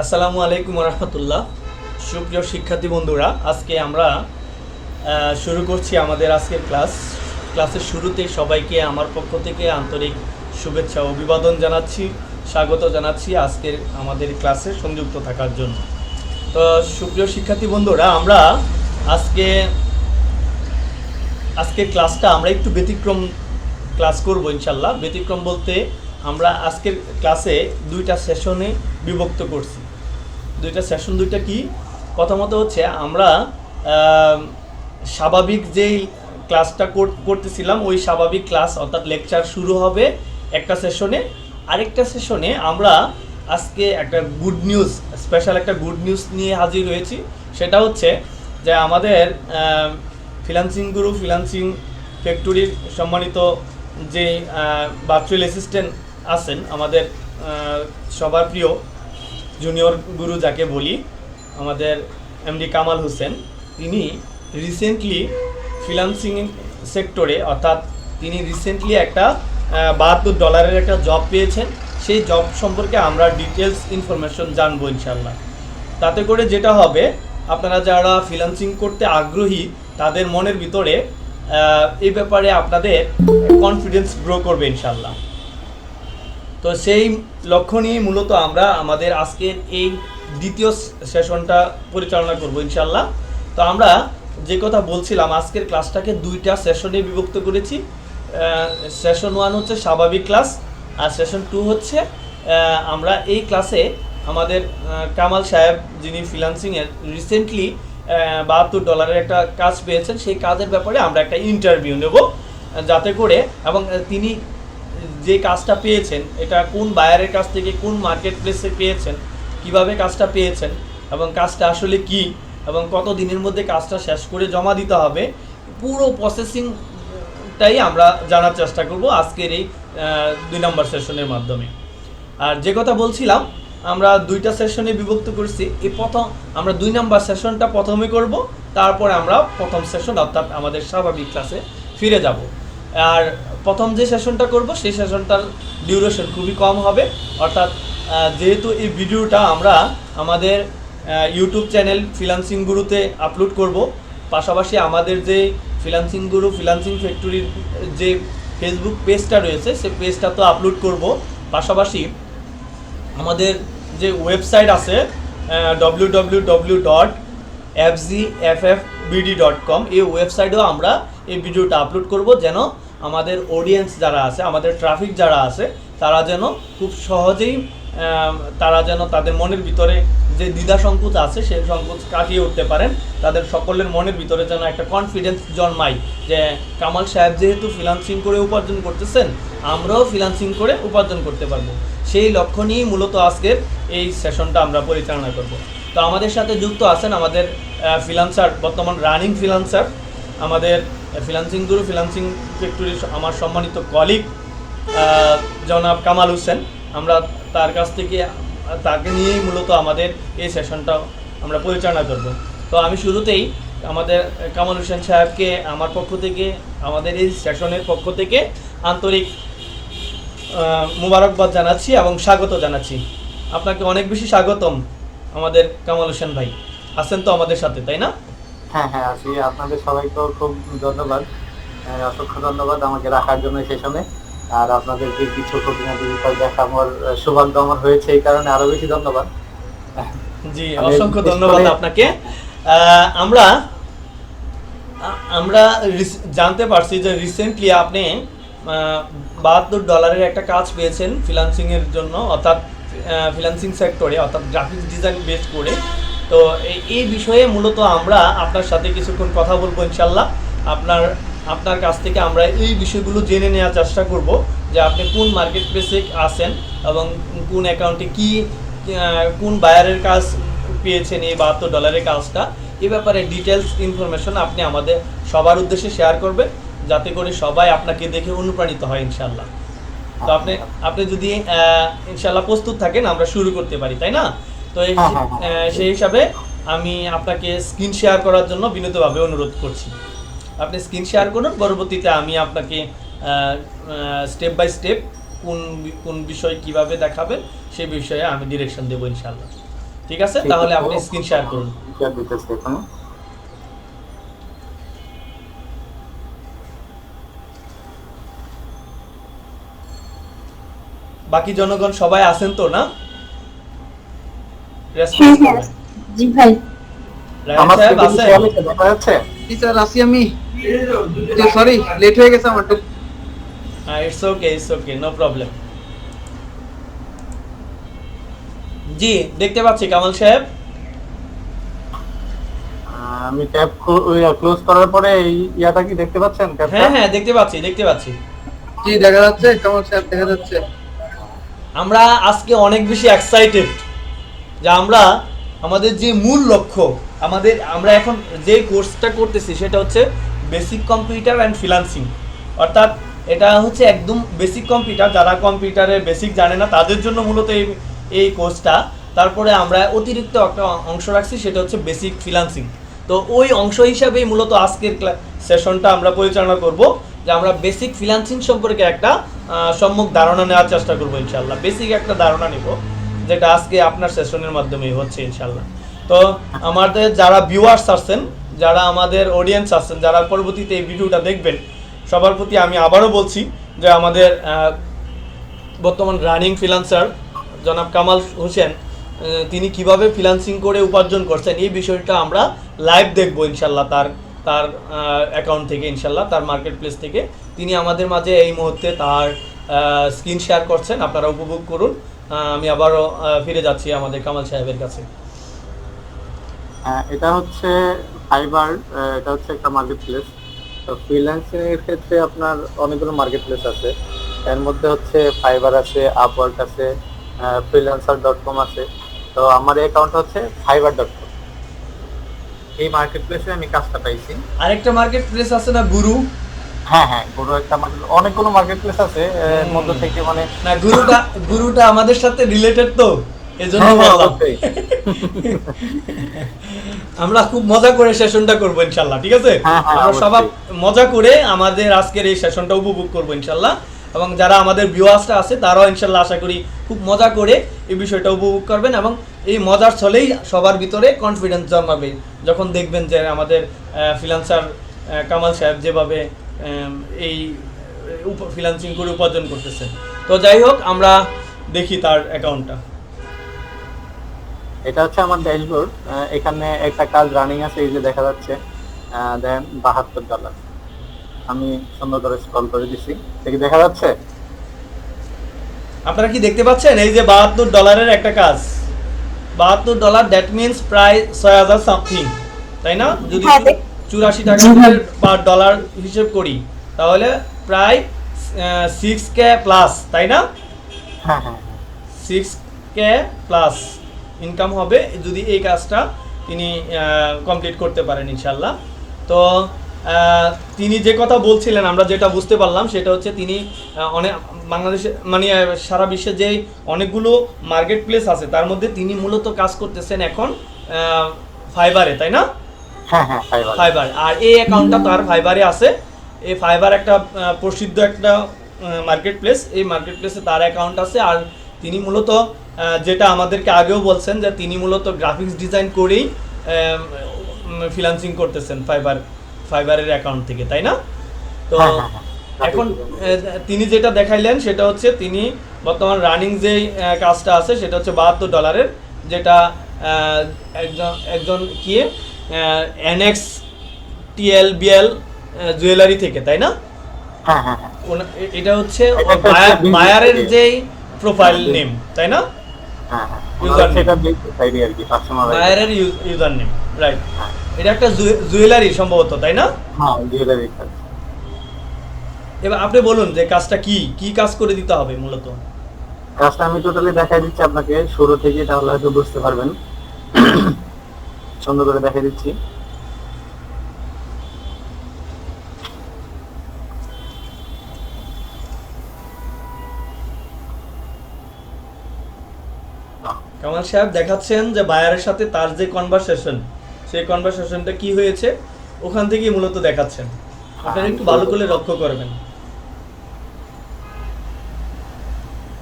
আসসালামু আলাইকুম রহমতুল্লাহ। সুপ্রিয় শিক্ষার্থী বন্ধুরা, আজকে আমরা শুরু করছি আমাদের আজকের ক্লাসের শুরুতে সবাইকে আমার পক্ষ থেকে আন্তরিক শুভেচ্ছা অভিবাদন জানাচ্ছি, স্বাগত জানাচ্ছি আজকের আমাদের ক্লাসে সংযুক্ত থাকার জন্য। তো সুপ্রিয় শিক্ষার্থী বন্ধুরা, আমরা আজকের ক্লাসটা আমরা একটু ব্যতিক্রম ক্লাস করব ইনশাল্লাহ। ব্যতিক্রম বলতে আমরা আজকের ক্লাসে দুইটা সেশনে বিভক্ত করছি। দুইটা কি? প্রথমত হচ্ছে আমরা স্বাভাবিক যেই ক্লাসটা করতেছিলাম ওই স্বাভাবিক ক্লাস অর্থাৎ লেকচার শুরু হবে একটা সেশনে। আরেকটা সেশনে আমরা আজকে একটা স্পেশাল একটা গুড নিউজ নিয়ে হাজির হয়েছি। সেটা হচ্ছে যে আমাদের ফ্রিল্যান্সিং গুরু ফ্রিল্যান্সিং ফ্যাক্টরির সম্মানিত যে ভার্চুয়াল অ্যাসিস্ট্যান্ট আছেন, আমাদের সবার প্রিয় জুনিয়র গুরু যাকে বলি, আমাদের এমডি কামাল হোসেন, তিনি রিসেন্টলি ফ্রিল্যান্সিং সেক্টরে অর্থাৎ তিনি রিসেন্টলি একটা $72 একটা জব পেয়েছেন। সেই জব সম্পর্কে আমরা ডিটেলস ইনফরমেশন জানবো ইনশাল্লাহ। তাতে করে যেটা হবে, আপনারা যারা ফ্রিল্যান্সিং করতে আগ্রহী তাদের মনের ভিতরে এই ব্যাপারে আপনাদের কনফিডেন্স গ্রো করবে ইনশাল্লাহ। তো সেই লক্ষ্য নিয়ে মূলত আমরা আমাদের আজকের এই দ্বিতীয় সেশনটা পরিচালনা করব ইনশাল্লাহ। তো আমরা যে কথা বলছিলাম, আজকের ক্লাসটাকে দুইটা সেশনে বিভক্ত করেছি। সেশন 1 হচ্ছে স্বাভাবিক ক্লাস, আর সেশন 2 হচ্ছে আমরা এই ক্লাসে আমাদের কামাল সাহেব, যিনি ফ্রিল্যান্সিংয়ের রিসেন্টলি $72 একটা কাজ পেয়েছেন, সেই কাজের ব্যাপারে আমরা একটা ইন্টারভিউ নেব, যাতে করে এবং তিনি যে কাজটা পেয়েছেন এটা কোন বায়ারের কাছ থেকে কোন মার্কেট প্লেসে পেয়েছেন, কিভাবে কাজটা পেয়েছেন এবং কাজটা আসলে কি এবং কত দিনের মধ্যে কাজটা শেষ করে জমা দিতে হবে, পুরো প্রসেসিংটাই আমরা জানার চেষ্টা করব আজকের এই 2 নম্বর সেশনের মাধ্যমে। আর যে কথা বলছিলাম, আমরা দুইটা সেশনে বিভক্ত করছি। আমরা 2 নম্বর সেশনটা প্রথমে করব, তারপরে আমরা প্রথম সেশন অর্থাৎ আমাদের স্বাভাবিক ক্লাসে ফিরে যাব। আর প্রথম যে সেশনটা করব সেই সেশনটার ডিউরেশন খুবই কম হবে, অর্থাৎ যেহেতু এই ভিডিওটা আমরা আমাদের ইউটিউব চ্যানেল ফ্রিল্যান্সিং গুরুতে আপলোড করব, পাশাপাশি আমাদের যে ফ্রিল্যান্সিং গুরু ফ্রিল্যান্সিং ফ্যাক্টরির যে ফেসবুক পেজটা রয়েছে সেই পেজটা তো আপলোড করব, পাশাপাশি আমাদের যে ওয়েবসাইট আছে www.fgffbd.com, এই ওয়েবসাইটেও আমরা এই ভিডিওটা আপলোড করব, যেন আমাদের অডিয়েন্স যারা আছে, আমাদের ট্রাফিক যারা আছে, তারা যেন খুব সহজেই তাদের মনের ভিতরে যে দ্বিধা সংকোচ আছে সেই সংকোচ কাটিয়ে উঠতে পারেন। তাদের সকলের মনের ভিতরে যেন একটা কনফিডেন্স জন্মায় যে কামাল সাহেব যেহেতু ফ্রিল্যান্সিং করে উপার্জন করতেছেন, আমরাও ফ্রিল্যান্সিং করে উপার্জন করতে পারবো। সেই লক্ষ্য নিয়েই মূলত আজকের এই সেশনটা আমরা পরিচালনা করব। তো আমাদের সাথে যুক্ত আছেন আমাদের ফ্রিল্যান্সার, বর্তমান রানিং ফ্রিল্যান্সার, আমাদের ফ্রিল্যান্সিং গুরু ফ্রিল্যান্সিং ফ্যাক্টরির আমার সম্মানিত কলিগ জনাব কামাল হোসেন। আমরা তাকে নিয়েই মূলত আমাদের এই সেশনটা আমরা পরিচালনা করব। তো আমি শুরুতেই আমাদের কামাল হোসেন সাহেবকে আমার পক্ষ থেকে, আমাদের এই সেশনের পক্ষ থেকে আন্তরিক মুবারকবাদ জানাচ্ছি এবং স্বাগত জানাচ্ছি। আপনাকে অনেক বেশি স্বাগতম আমাদের কামাল হোসেন ভাই। আছেন তো আমাদের সাথে, তাই না? হ্যাঁ, আছি। আপনাদের সবাইকেও খুব ধন্যবাদ, অসংখ্য ধন্যবাদ আমাকে রাখার জন্য সেশনে। আর আপনাদের যে কিছু খুঁটিনাটি বিষয় দেখা আমার সৌভাগ্য আমার হয়েছে, এই কারণে আরো বেশি ধন্যবাদ। জি, অসংখ্য ধন্যবাদ আপনাকে। আমরা জানতে পারছি যে রিসেন্টলি আপনি $72 একটা কাজ পেয়েছেন ফ্রিল্যান্সিং এর জন্য, অর্থাৎ ফ্রিল্যান্সিং সেক্টরে অর্থাৎ গ্রাফিক্স ডিজাইন বেস করে। তো এই বিষয়ে মূলত আমরা আপনার সাথে কিছুক্ষণ কথা বলবো ইনশাল্লাহ। আপনার কাছ থেকে আমরা এই বিষয়গুলো জেনে নেওয়ার চেষ্টা করব যে আপনি কোন মার্কেট প্লেসে আছেন এবং কোন অ্যাকাউন্টে কোন বায়ারের কাজ পেয়েছেন এই $72 কাজটা, এই ব্যাপারে ডিটেলস ইনফরমেশন আপনি আমাদের সবার উদ্দেশ্যে শেয়ার করবেন, যাতে করে সবাই আপনাকে দেখে অনুপ্রাণিত হয় ইনশাল্লাহ। তো আপনি যদি ইনশাল্লাহ প্রস্তুত থাকেন আমরা শুরু করতে পারি, তাই না? তো সেই হিসাবে আমি আপনাকে স্ক্রিন শেয়ার করার জন্য বিনীতভাবে অনুরোধ করছি। আপনি স্ক্রিন শেয়ার করুন, পরবর্তীতে আমি আপনাকে স্টেপ বাই স্টেপ কোন কোন বিষয় কিভাবে দেখাবেন সেই বিষয়ে আমি ডিরেকশন দেবো ইনশাআল্লাহ। ঠিক আছে, তাহলে আপনি স্ক্রিন শেয়ার করুন। শেয়ার দিতেছি এখন। বাকি জনগণ সবাই আছেন তো না? হ্যাঁ রেসপন্স হ্যাঁ করবেন। জি ভাই। রায়হান আমার সাহেব screen আছেন? share হচ্ছে, দেখা যাচ্ছে? জি স্যার আসি আমি। সরি লেট হয়ে গেছে আমার একটু। It's okay, no problem. জি, দেখতে পাচ্ছি কামাল সাহেব। আমি ট্যাব ক্লোজ করার পরে এই ইয়াটা কি দেখতে পাচ্ছেন ট্যাবটা? হ্যাঁ দেখতে পাচ্ছি। জি দেখা যাচ্ছে, কেমন স্যার দেখা যাচ্ছে। আমরা আজকে অনেক বেশি এক্সাইটেড যে আমরা আমাদের যে মূল লক্ষ্য, আমরা এখন যে কোর্সটা করতেছি সেটা হচ্ছে বেসিক কম্পিউটার অ্যান্ড ফ্রিল্যান্সিং। অর্থাৎ এটা হচ্ছে একদম বেসিক কম্পিউটার, যারা কম্পিউটারের বেসিক জানে না তাদের জন্য মূলত এই কোর্সটা। তারপরে আমরা অতিরিক্ত একটা অংশ রাখছি, সেটা হচ্ছে বেসিক ফ্রিল্যান্সিং। তো ওই অংশ হিসাবেই মূলত আজকের সেশনটা আমরা পরিচালনা করব, যে আমরা বেসিক ফ্রিল্যান্সিং সম্পর্কে একটা সম্যক ধারণা নেওয়ার চেষ্টা করবো ইনশাল্লাহ। বেসিক একটা ধারণা নেব, যেটা আজকে আপনার সেশনের মাধ্যমে হচ্ছে ইনশাল্লাহ। তো আমাদের যারা ভিউয়ার্স আছেন, যারা আমাদের অডিয়েন্স আছেন, যারা পরবর্তীতে এই ভিডিওটা দেখবেন, সবার প্রতি আমি আবারও বলছি যে আমাদের বর্তমান রানিং ফ্রিল্যান্সার জনাব কামাল হোসেন, তিনি কিভাবে ফ্রিল্যান্সিং করে উপার্জন করছেন এই বিষয়টা আমরা লাইভ দেখবো ইনশাল্লাহ। তার অ্যাকাউন্ট থেকে ইনশাল্লাহ, তার মার্কেট প্লেস থেকে তিনি আমাদের মাঝে এই মুহূর্তে তার স্ক্রিন শেয়ার করছেন, আপনারা উপভোগ করুন। আমি আবারও ফিরে যাচ্ছি আমাদের কামাল সাহেবের কাছে। এটা হচ্ছে ফাইবার, এটা হচ্ছে একটা মার্কেট প্লেস। তো ফ্রিল্যান্সিং এর ক্ষেত্রে আপনার অনেকগুলো মার্কেট প্লেস আছে। এর মধ্যে হচ্ছে ফাইবার আছে, আপওয়ার্ক আছে, freelancer.com আছে। তো আমার অ্যাকাউন্ট হচ্ছে fiverr.com। এই মার্কেট প্লেসে আমি কাজটা পাইছি। আরেকটা মার্কেট প্লেস আছে না, গুরু? হ্যাঁ গুরু একটা মার্কেট, অনেকগুলো মার্কেট প্লেস আছে। এর মধ্যে থেকে মানে না, গুরুটা আমাদের সাথে রিলেটেড, তো এজন্য হ্যাঁ, বললাম। অবশ্যই। আমরা খুব মজা করে সেশনটা করব ইনশাল্লাহ, ঠিক আছে? হ্যাঁ, আমরা অবশ্যই। সবাই মজা করে আমাদের আজকের এই সেশনটা উপভোগ করব ইনশাল্লাহ। এবং যারা আমাদের ভিউয়ার্সটা আছে তারাও ইনশাল্লাহ আশা করি খুব মজা করে এই বিষয়টা উপভোগ করবেন, এবং এই মজার ছলেই সবার ভিতরে কনফিডেন্স জন্মাবে যখন দেখবেন যে আমাদের ফ্রিল্যান্সার কামাল সাহেব যেভাবে এই ফ্রিল্যান্সিং করে উপার্জন করতেছেন। তো যাই হোক, আমরা দেখি তার অ্যাকাউন্টটা। এটা হচ্ছে আমার ড্যাশবোর্ড। এখানে একটা কাজ রানিং আছে, এই যে দেখা যাচ্ছে। দেন $72। আমি সুন্দর করে স্ক্রল করে দিছি, দেখি দেখা যাচ্ছে। আপনারা কি দেখতে পাচ্ছেন? এই যে $72 একটা কাজ, $72, দ্যাট মিনস প্রায় 6000 সামথিং, তাই না? যদি হ্যাঁ, 84 টাকা জি ভাই। পার ডলার হিসেব করি তাহলে প্রায় 6K প্লাস, তাই না? হ্যাঁ 6K প্লাস ইনকাম হবে যদি এই কাজটা তিনি কমপ্লিট করতে পারেন ইনশাল্লাহ। তো তিনি যে কথা বলছিলেন, আমরা যেটা বুঝতে পারলাম সেটা হচ্ছে তিনি অনেক বাংলাদেশে মানে সারা বিশ্বে যে অনেকগুলো মার্কেট প্লেস আছে তার মধ্যে তিনি মূলত কাজ করতেছেন এখন ফাইবারে, তাই না? হ্যাঁ ফাইবার, আর এই অ্যাকাউন্টটা তার ফাইবারে আছে। এই ফাইবার একটা প্রসিদ্ধ একটা মার্কেট প্লেস, এই মার্কেট প্লেসে তার অ্যাকাউন্ট আছে। আর তিনি মূলত যেটা আমাদেরকে আগেও বলছেন যে তিনি মূলত গ্রাফিক্স ডিজাইন করেই ফ্রিল্যান্সিং করতেছেন ফাইবারের অ্যাকাউন্ট থেকে, তাই না? তো এখন তিনি যেটা দেখাইলেন সেটা হচ্ছে তিনি বর্তমান রানিং যেই কাজটা আছে সেটা হচ্ছে $72, যেটা একজন কি NX TLBL জুয়েলারি থেকে, তাই না? হ্যাঁ এটা হচ্ছে এটা হচ্ছে বায়ারের business যেই প্রোফাইল নেম, তাই না? User সেটা দেখতে চাইনি আর কি, কাস্টমার বায়ারের ইউজার নেম, রাইট। এটা একটা জুয়েলারি সম্ভবত, তাই না? হ্যাঁ জুয়েলারি কাজ। এবার আপনি বলুন যে কাজটা কি কাজ করে দিতে হবে মূলত। কাজটা আমি টোটালি দেখাই দিচ্ছি আপনাকে শুরু থেকে, তাহলে হয়তো বুঝতে পারবেন। সুন্দর করে দেখাই দিচ্ছি। কামাল সাহেব দেখাচ্ছেন যে বায়ারের সাথে তার যে কনভারসেশন, সেই কনভারসেশনটা কি হয়েছে ওখান থেকেই মূলত দেখাচ্ছেন। আপনারা একটু ভালো করে লক্ষ্য করবেন।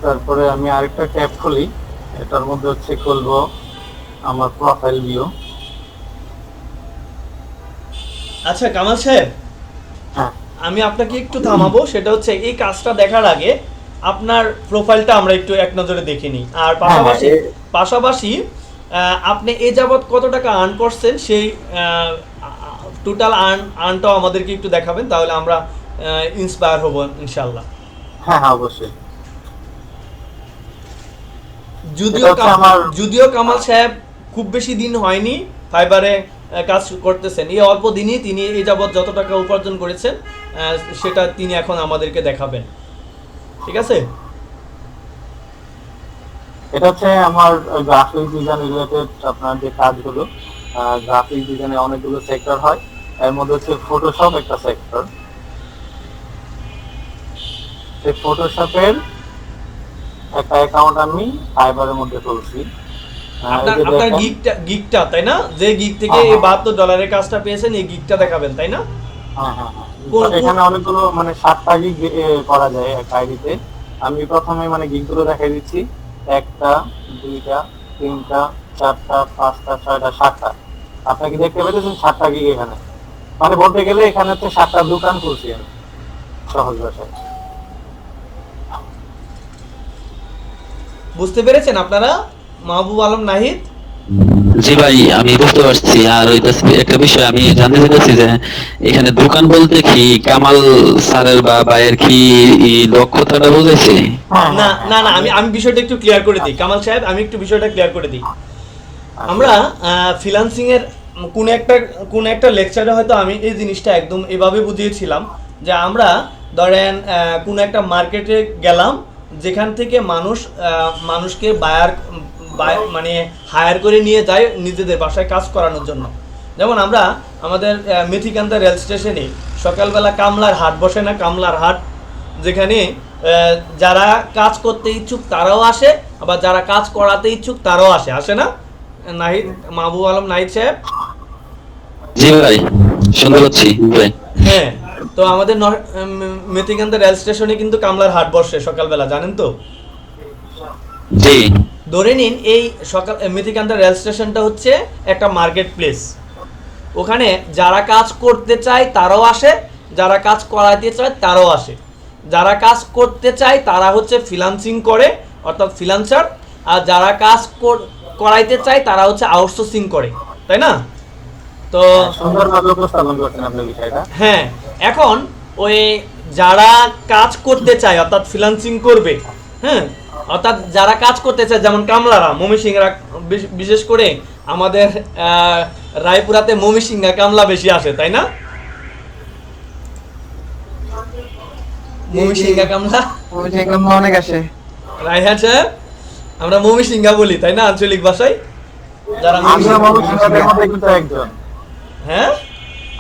তারপরে আমি আরেকটা ট্যাব খুলি, এটার মধ্যে হচ্ছে খুলবো আমার প্রোফাইল ভিউ। আচ্ছা কামাল সাহেব, হ্যাঁ আমি আপনাকে একটু থামাবো, সেটা হচ্ছে এই কাজটা দেখার আগে আপনার প্রোফাইলটা আমরা একটু এক নজরে দেখে নিই। আর পাশাপাশি পাশাপাশি আপনি এ যাবৎ কত টাকা আর্ন করছেন সেই টোটাল আর্নটাও আমাদেরকে একটু দেখাবেন, তাহলে আমরা ইন্সপায়ার হব ইনশাল্লাহ। হ্যাঁ হ্যাঁ অবশ্যই। যদিও কামাল সাহেব খুব বেশি দিন হয়নি ফাইবারে কাজ করতেছেন, এই অল্প দিনই তিনি এই যাবৎ যত টাকা উপার্জন করেছেন সেটা তিনি এখন আমাদেরকে দেখাবেন, ঠিক আছে? এটা হচ্ছে আমার গ্রাফিক ডিজাইন রিলেটেড আপনার যে কাজগুলো, গ্রাফিক ডিজাইনে অনেকগুলো সেক্টর হয়, এর মধ্যে হচ্ছে ফটোশপ একটা সেক্টর। সেই ফটোশপের একটা অ্যাকাউন্ট আমি ফাইবারের মধ্যে খুলছি। আপনার গিগটা তাই না, যে গিগ থেকে এই $72 কাজটা পেয়েছেন, এই গিগটা দেখাবেন তাই না? হ্যাঁ হ্যাঁ হ্যাঁ, এখানে অনেকগুলো মানে 7টা গিগ করা যায় এক আইডিতে। আমি প্রথমে মানে গিগগুলো দেখাই দিচ্ছি, 1টা 2টা 3টা 4টা 5টা 6টা 7টা। আপনি কি দেখতে পেয়েছেন 7টা গিগ এখানে? মানে বলতে গেলে এখানে হচ্ছে 7টা দোকান খুলছি আমি, সহজ ভাষায়। বুঝতে পেরেছেন আপনারা মাহবুব আলম নাহিদ? জি ভাই, আমি বুঝতে পারছি। আর একটা বিষয় আমি জানতে চাইছি যে এখানে দোকান বলতে কি কামাল স্যারের বা ভাইয়ের কি দক্ষতাটা বুঝেছে? না না না, আমি বিষয়টা একটু ক্লিয়ার করে দিই কামাল সাহেব, আমি একটু বিষয়টা ক্লিয়ার করে দিই। আমরা ফ্রিল্যান্সিং এর কোন একটা লেকচারে হয়তো আমি এই জিনিসটা একদম এভাবে বুঝিয়েছিলাম যে আমরা ধরেন কোন একটা মার্কেটে গেলাম, যেখান থেকে মানুষকে মানে হায়ার করে নিয়ে যায় নিজেদের বাসায় কাজ করানোর জন্য। যেমন আমরা আমাদের মেথিকান্দা রেল স্টেশনে সকালবেলা কামলার হাট বসে না, কামলার হাট, যেখানে যারা কাজ করতে ইচ্ছুক তারাও আসে, আবার যারা কাজ করাতে ইচ্ছুক তারাও আসে না নাহিদ, মাহবুব আলম নাহিদ সাহেব? জি ভাই, শুনতে পাচ্ছি ভাই। হ্যাঁ, তো আমাদের মেথিকান্দা রেল স্টেশনে কিন্তু কামলার হাট বসে সকালবেলা, জানেন তো? জি। ধরে নিন এই মেথিকান্দা রেল স্টেশনটা হচ্ছে একটা মার্কেট প্লেস। ওখানে যারা কাজ করতে চায় তারাও আসে, যারা কাজ করাতে চায় তারাও আসে। যারা কাজ করতে চায় তারা হচ্ছে ফ্রিল্যান্সিং করে, অর্থাৎ ফ্রিল্যান্সার, আর যারা কাজ করাইতে চায় তারা হচ্ছে আউটসোর্সিং করে, তাই না? তো সুন্দরভাবে উপস্থাপন করছেন আপনি বিষয়টা। হ্যাঁ, এখন ওই যারা কাজ করতে চায় অর্থাৎ ফ্রিল্যান্সিং করবে, হ্যাঁ, অর্থাৎ যারা কাজ করতে চায়, যেমন কামলারা, ময়মনসিংহরা, বিশেষ করে আমাদের রায়পুরাতে ময়মনসিংহা কামলা বেশি আসে, তাই না? ময়মনসিংহা কামলা অনেক আসে। রায়হান সাহেব, আমরা ময়মনসিংহা বলি তাই না আঞ্চলিক ভাষায়? যারা আমিও ময়মনসিংহের মধ্যে কিন্তু একজন। হ্যাঁ,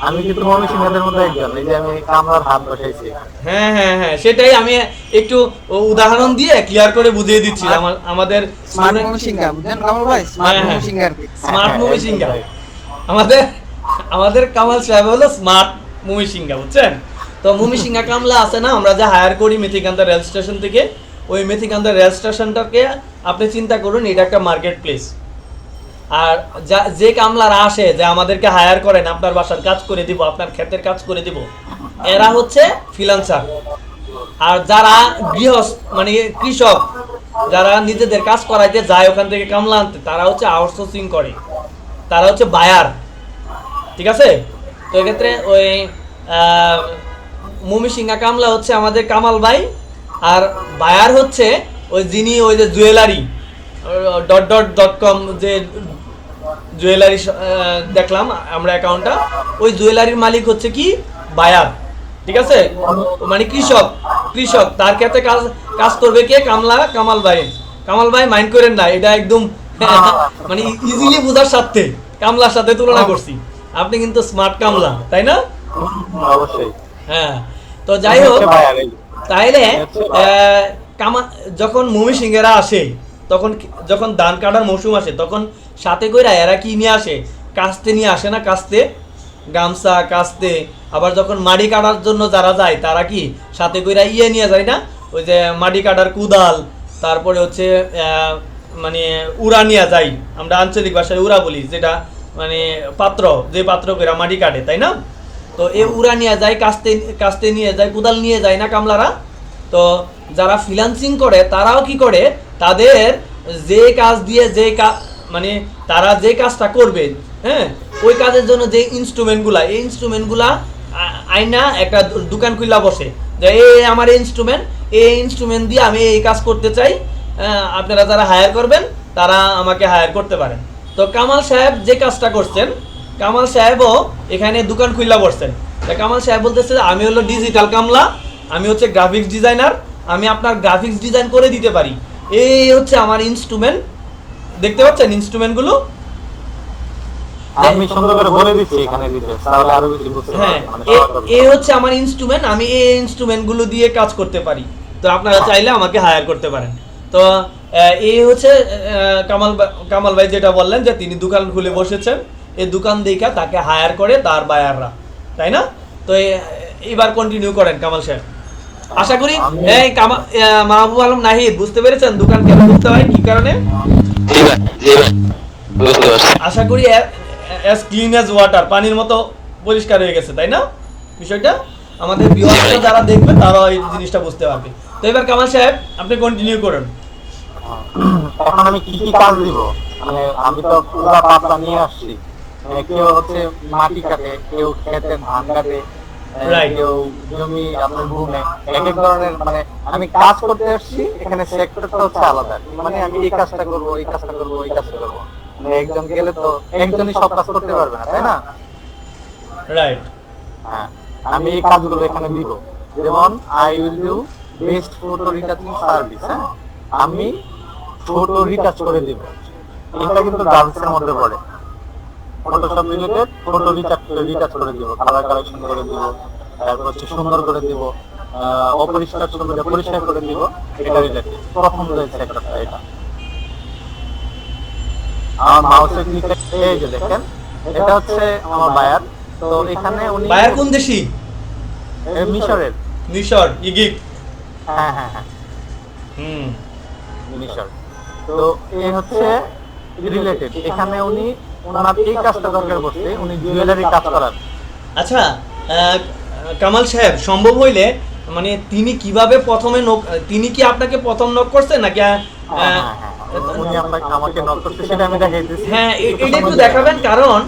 আমি কিন্তু ময়মনসিংহের মধ্যে একজন, এই যে আমি কামলার হাত বসাইছি। হ্যাঁ হ্যাঁ হ্যাঁ, সেটাই আমি একটু উদাহরণ দিয়ে ক্লিয়ার করে বুঝিয়ে দিচ্ছি। আমাদের স্মার্ট ময়মনসিংহা, বুঝছেন কামাল ভাই? স্মার্ট হ্যাঁ, হ্যাঁ। ময়মনসিংহা। স্মার্ট ময়মনসিংহা। আমাদের কামাল সাহেব হলো স্মার্ট ময়মনসিংহা, বুঝছেন? তো ময়মনসিংহা কামলা আছে না, আমরা যা হায়ার করি মেথিকান্দা রেল স্টেশন থেকে, ওই মেথিকান্দা রেল স্টেশনটাকে আপনি চিন্তা করুন, এটা একটা মার্কেট প্লেস। আর যে কামলারা আসে, যে আমাদেরকে হায়ার করেন, আপনার বাসার কাজ করে দিব, আপনার ক্ষেতের কাজ করে দিব, এরা হচ্ছে ফ্রিল্যান্সার। আর যারা মানে কৃষক, যারা নিজেদের কাজ করাইতে যায় ওখান থেকে কামলা আনতে, তারা হচ্ছে আউটসোর্সিং করে, তারা হচ্ছে বায়ার, ঠিক আছে? তো এক্ষেত্রে ওই ময়মনসিংহা কামলা হচ্ছে আমাদের কামাল ভাই, আর বায়ার হচ্ছে ওই যিনি ওই যে জুয়েলারি .com যে জুয়েলারি দেখলাম আমরা অ্যাকাউন্টটা, ওই জুয়েলারির মালিক হচ্ছে কি বায়ার, ঠিক আছে? মানে কৃষক তার ক্ষেত্রে কাজ করবে কে? কামাল ভাই মাইন্ড করেন না, এটা একদম মানে ইজিলি বোঝার সাথে কামলার সাথে তুলনা করছি। আপনি কিন্তু স্মার্ট কামলা, তাই না? অবশ্যই। হ্যাঁ, তো যাই হোক, তাইলে যখন ময়মনসিংহেরা আসে তখন যখন ধান কাটার মৌসুম আসে তখন সাথে কইরা এরা কি নিয়ে আসে, কাস্তে নিয়ে আসে না, কাস্তে, গামছা, কাস্তে। আবার যখন মাটি কাটার জন্য যারা যায় তারা কি সাথে কইরা নিয়ে যায় না, ওই যে মাটি কাটার কুদাল, তারপরে হচ্ছে মানে উড়া নিয়ে যাই, আমরা আঞ্চলিক ভাষায় উড়া বলি, যেটা মানে পাত্র, যে পাত্র কইরা মাটি কাটে, তাই না? তো এই উড়া নিয়ে যায়, কাস্তে নিয়ে যায়, কুদাল নিয়ে যায় না কামলারা। তো যারা ফ্রিল্যান্সিং করে তারাও কি করে, তাদের যে কাজ দিয়ে মানে তারা যে কাজটা করবে, হ্যাঁ, ওই কাজের জন্য যে ইনস্ট্রুমেন্টগুলা, এই ইনস্ট্রুমেন্টগুলা আইনা একটা দোকান খুলা বসে, যে এই আমার এই ইনস্ট্রুমেন্ট দিয়ে আমি এই কাজ করতে চাই, আপনারা যারা হায়ার করবেন তারা আমাকে হায়ার করতে পারেন। তো কামাল সাহেব যে কাজটা করছেন, কামাল সাহেবও এখানে দোকান খুলা বসছেন। কামাল সাহেব বলতেছে আমি হলো ডিজিটাল কামলা, আমি হচ্ছে গ্রাফিক্স ডিজাইনার, আমি আপনার গ্রাফিক্স ডিজাইন করে দিতে পারি। এই হচ্ছে আমার ইনস্ট্রুমেন্ট, দেখতে পাচ্ছেন ইনস্ট্রুমেন্টগুলো? আমি সুন্দর করে বলে দিচ্ছি এখানে ডিটেইলস, তাহলে আরো বেশি বুঝতে হ্যাঁ, পারবেন। এই হচ্ছে আমার ইনস্ট্রুমেন্ট, আমি এই ইনস্ট্রুমেন্টগুলো দিয়ে কাজ করতে পারি। তো আপনারা চাইলে আমাকে হায়ার করতে পারেন। তো এই হচ্ছে কামাল ভাই যেটা বললেন যে তিনি দোকান খুলে বসেছেন, এই দোকান দেখা তাকে হায়ার করে তার বায়াররা, তাই না? তো এবার কন্টিনিউ করেন কামাল সাহেব। আশা করি এই মাহবুব আলম নাহিদ বুঝতে পেরেছেন দোকান কেন করতে হয়, কি কারণে? জি ভাই, জি ভাই, বুঝতে পারছি। আশা করি অ্যাজ ক্লিন অ্যাজ ওয়াটার, পানির মতো পরিষ্কার হয়ে গেছে, তাই না বিষয়টা? আমাদের ভিউয়ার্সরা যারা দেখবে তারা এই জিনিসটা বুঝতে পারবে। তো এবার কামাল সাহেব আপনি কন্টিনিউ করুন। এখন আমি কি কি কাজ দিব, মানে আমি তো পুরো পাতলা নিয়ে আসছি, কেউ হচ্ছে মাটি কাটে, কেউ খেতে ধান কাটে, Right. কেউ জমি আপনার বুনে, এক এক ধরনের, মানে আমি কাজ করতে আসছি, এখানে সেক্টরটা হচ্ছে আলাদা, মানে আমি এই কাজটা করবো, এই কাজটা করবো, এই কাজটা করবো, মানে একজন গেলে তো একজনই সব কাজ করতে পারবে না, তাই না? রাইট, হ্যাঁ, আমি এই কাজগুলো এখানে দিব, যেমন I will do best photo retouching service. হ্যাঁ, আমি ফটো রিটাচ করে দিব, এটা কিন্তু গ্রাফিক্সের মধ্যে পড়ে, ফটোশপ রিলেটেড ফটো রিটাচ করে দিব, কালার কালেকশন করে দিব, তারপর হচ্ছে সুন্দর করে দিব, অপরিষ্কার ছবিটা পরিষ্কার করে দিব, এটা রিলেটেড প্রথম যে সেক্টরটা এটা। আমার মাউসের ক্লিক এই যে দেখেন, এটা হচ্ছে আমার বায়ার। তো এখানে উনি বায়ার কোন দেশি? মিশরের। মিশর, ইজিপ্ট। হ্যাঁ হ্যাঁ হ্যাঁ, হুম, মিশর। তো এই হচ্ছে রিলেটেড, এখানে উনি ওনার এই কাজটা দরকার পড়ছে, উনি জুয়েলারি কাজ করার। আচ্ছা কামাল সাহেব, সম্ভব হইলে মানে তিনি কিভাবে প্রথমে তিনি কি আপনাকে প্রথম নক করছেন নাকি? উনি আমাকে নক করতে, সেটা আমি দেখাইতেছি। হ্যাঁ, এটা একটু দেখাবেন, কারণ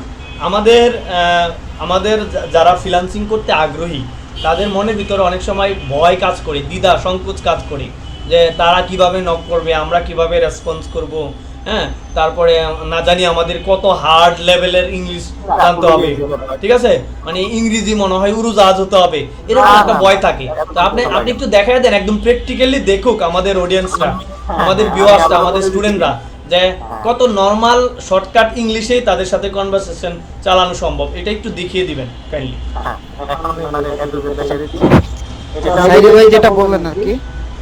আমাদের যারা ফ্রিল্যান্সিং করতে আগ্রহী তাদের মনের ভিতরে অনেক সময় ভয় কাজ করে, দ্বিধা সংকোচ কাজ করে, যে তারা কিভাবে নক করবে, আমরা কিভাবে রেসপন্স করব। হ্যাঁ, তারপরে না জানি আমাদের কত হার্ড লেভেলের ইংলিশ জানতে হবে, ঠিক আছে, মানে ইংরেজি মনে হয় উড়োজাহাজ হতে হবে, এরকম একটা ভয় থাকে। তো আপনি একটু দেখায় দেন, একদম প্র্যাকটিক্যালি দেখুক আমাদের অডিয়েন্সরা, আমাদের ভিউয়ার্সরা, আমাদের স্টুডেন্টরা, যে কত নরমাল শর্টকাট ইংলিশেই তাদের সাথে কনভারসেশন চালানো সম্ভব, এটা একটু দেখিয়ে দিবেন কাইন্ডলি। হ্যাঁ, এখন আমি মানে এডুকেট দেখাই দিচ্ছি। সাইদি ভাই যেটা বললেন আর কি,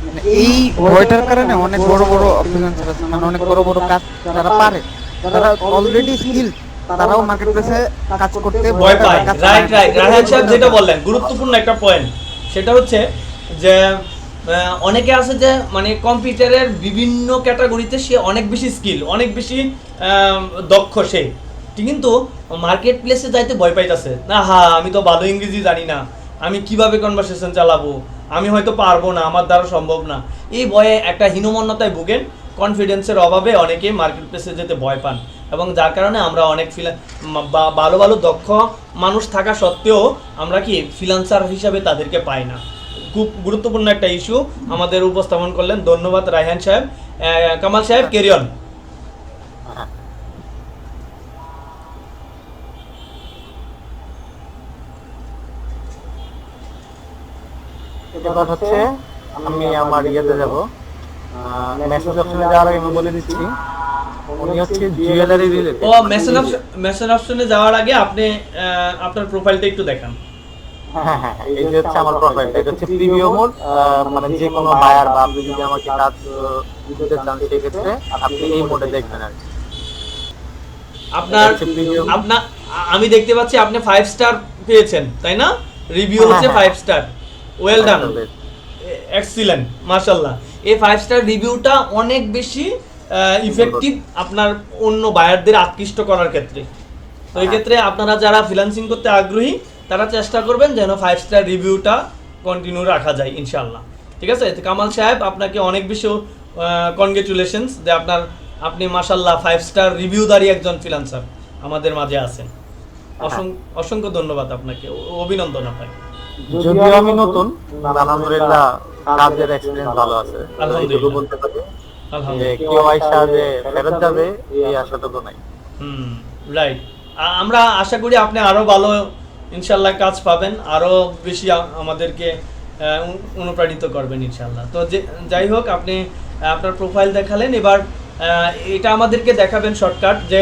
মানে এই ভয়টার কারণে অনেক বড় বড় ফ্রিল্যান্সার আছে, মানে অনেক বড় বড় কাজ যারা পারে, যারা অলরেডি স্কিল, তারাও মার্কেট প্লেসে কাজ করতে ভয় পায়। রাইট, রায়হান সাহেব যেটা বললেন গুরুত্বপূর্ণ একটা পয়েন্ট, সেটা হচ্ছে যে অনেকে আছে যে মানে কম্পিউটারের বিভিন্ন ক্যাটাগরিতে সে অনেক বেশি স্কিল, অনেক বেশি দক্ষ সে, কিন্তু মার্কেট প্লেসে যাইতে ভয় পাইতেছে না। আমি তো ভালো ইংরেজি জানি না, আমি কিভাবে কনভারসেশন চালাবো, আমি হয়তো পারবো না, আমার দ্বারা সম্ভব না, এই ভয়ে একটা হীনমন্যতায় ভুগেন, কনফিডেন্সের অভাবে অনেকে মার্কেট প্লেসে যেতে ভয় পান, এবং যার কারণে আমরা অনেক ভালো ভালো দক্ষ মানুষ থাকা সত্ত্বেও আমরা কি ফ্রিল্যান্সার হিসাবে তাদেরকে পাই না। খুব গুরুত্বপূর্ণ একটা ইস্যু আমাদের উপস্থাপন করলেন, ধন্যবাদ রায়হান সাহেব। কামাল সাহেব, ক্যারি অন। এবার হচ্ছে আমি আমার ইয়েতে যাব, মেসেজ অপশনে যাওয়ার আগে আমি বলে দিচ্ছি, উনি হচ্ছে জুয়েলারি রিলেটেড। মেসেজ অপশনে যাওয়ার আগে আপনি আপনার প্রোফাইলটা একটু দেখান। হ্যাঁ হ্যাঁ হ্যাঁ, এই যে হচ্ছে আমার প্রোফাইল, এটা হচ্ছে প্রিভিউ মোড। মানে যে কোনো বায়ার বা আপনি যদি আমাকে কাজ দিতে চান সেক্ষেত্রে আপনি এই মোডে দেখবেন আর কি। আপনার এটা হচ্ছে preview। আপনার আমি দেখতে পাচ্ছি আপনি 5 স্টার পেয়েছেন তাই না? রিভিউ হচ্ছে হ্যাঁ, 5 স্টার। ওয়েল ডান, একদম। এক্সিলেন্ট, মাশাআল্লাহ। এই 5 স্টার রিভিউটা অনেক বেশি ইফেক্টিভ আপনার অন্য বায়ারদের আকৃষ্ট করার ক্ষেত্রে। তো এই ক্ষেত্রে আপনারা যারা ফ্রিল্যান্সিং করতে আগ্রহী তারা চেষ্টা করবেন যেন 5 স্টার রিভিউটা কন্টিনিউ রাখা যায় ইনশাআল্লাহ। ঠিক আছে? তো কামাল সাহেব আপনাকে অনেক বেশি কনগ্রাচুলেশনস যে আপনি মাশাআল্লাহ 5 স্টার রিভিউদারি একজন ফ্রিল্যান্সার আমাদের মাঝে আছেন। অসংখ্য ধন্যবাদ আপনাকে, অভিনন্দন আপনাকে। যদিও আমি নতুন, আলহামদুলিল্লাহ কাজের এক্সপেরিয়েন্স ভালো আছে, আলহামদুলিল্লাহ। এইটুকু বলতে পারি। যে আলহামদুলিল্লাহ। কেউ আইসা যে ফেরত যাবে এই আশাটুকু নাই। রাইট। আমরা আশা করি আপনি আরো ভালো ইনশাআল্লাহ কাজ পাবেন, আরো বেশি আমাদেরকে অনুপ্রাণিত করবেন ইনশাআল্লাহ। তো যাই হোক, আপনি আপনার প্রোফাইল দেখালেন, এবার এটা আমাদেরকে দেখাবেন শর্টকাট যে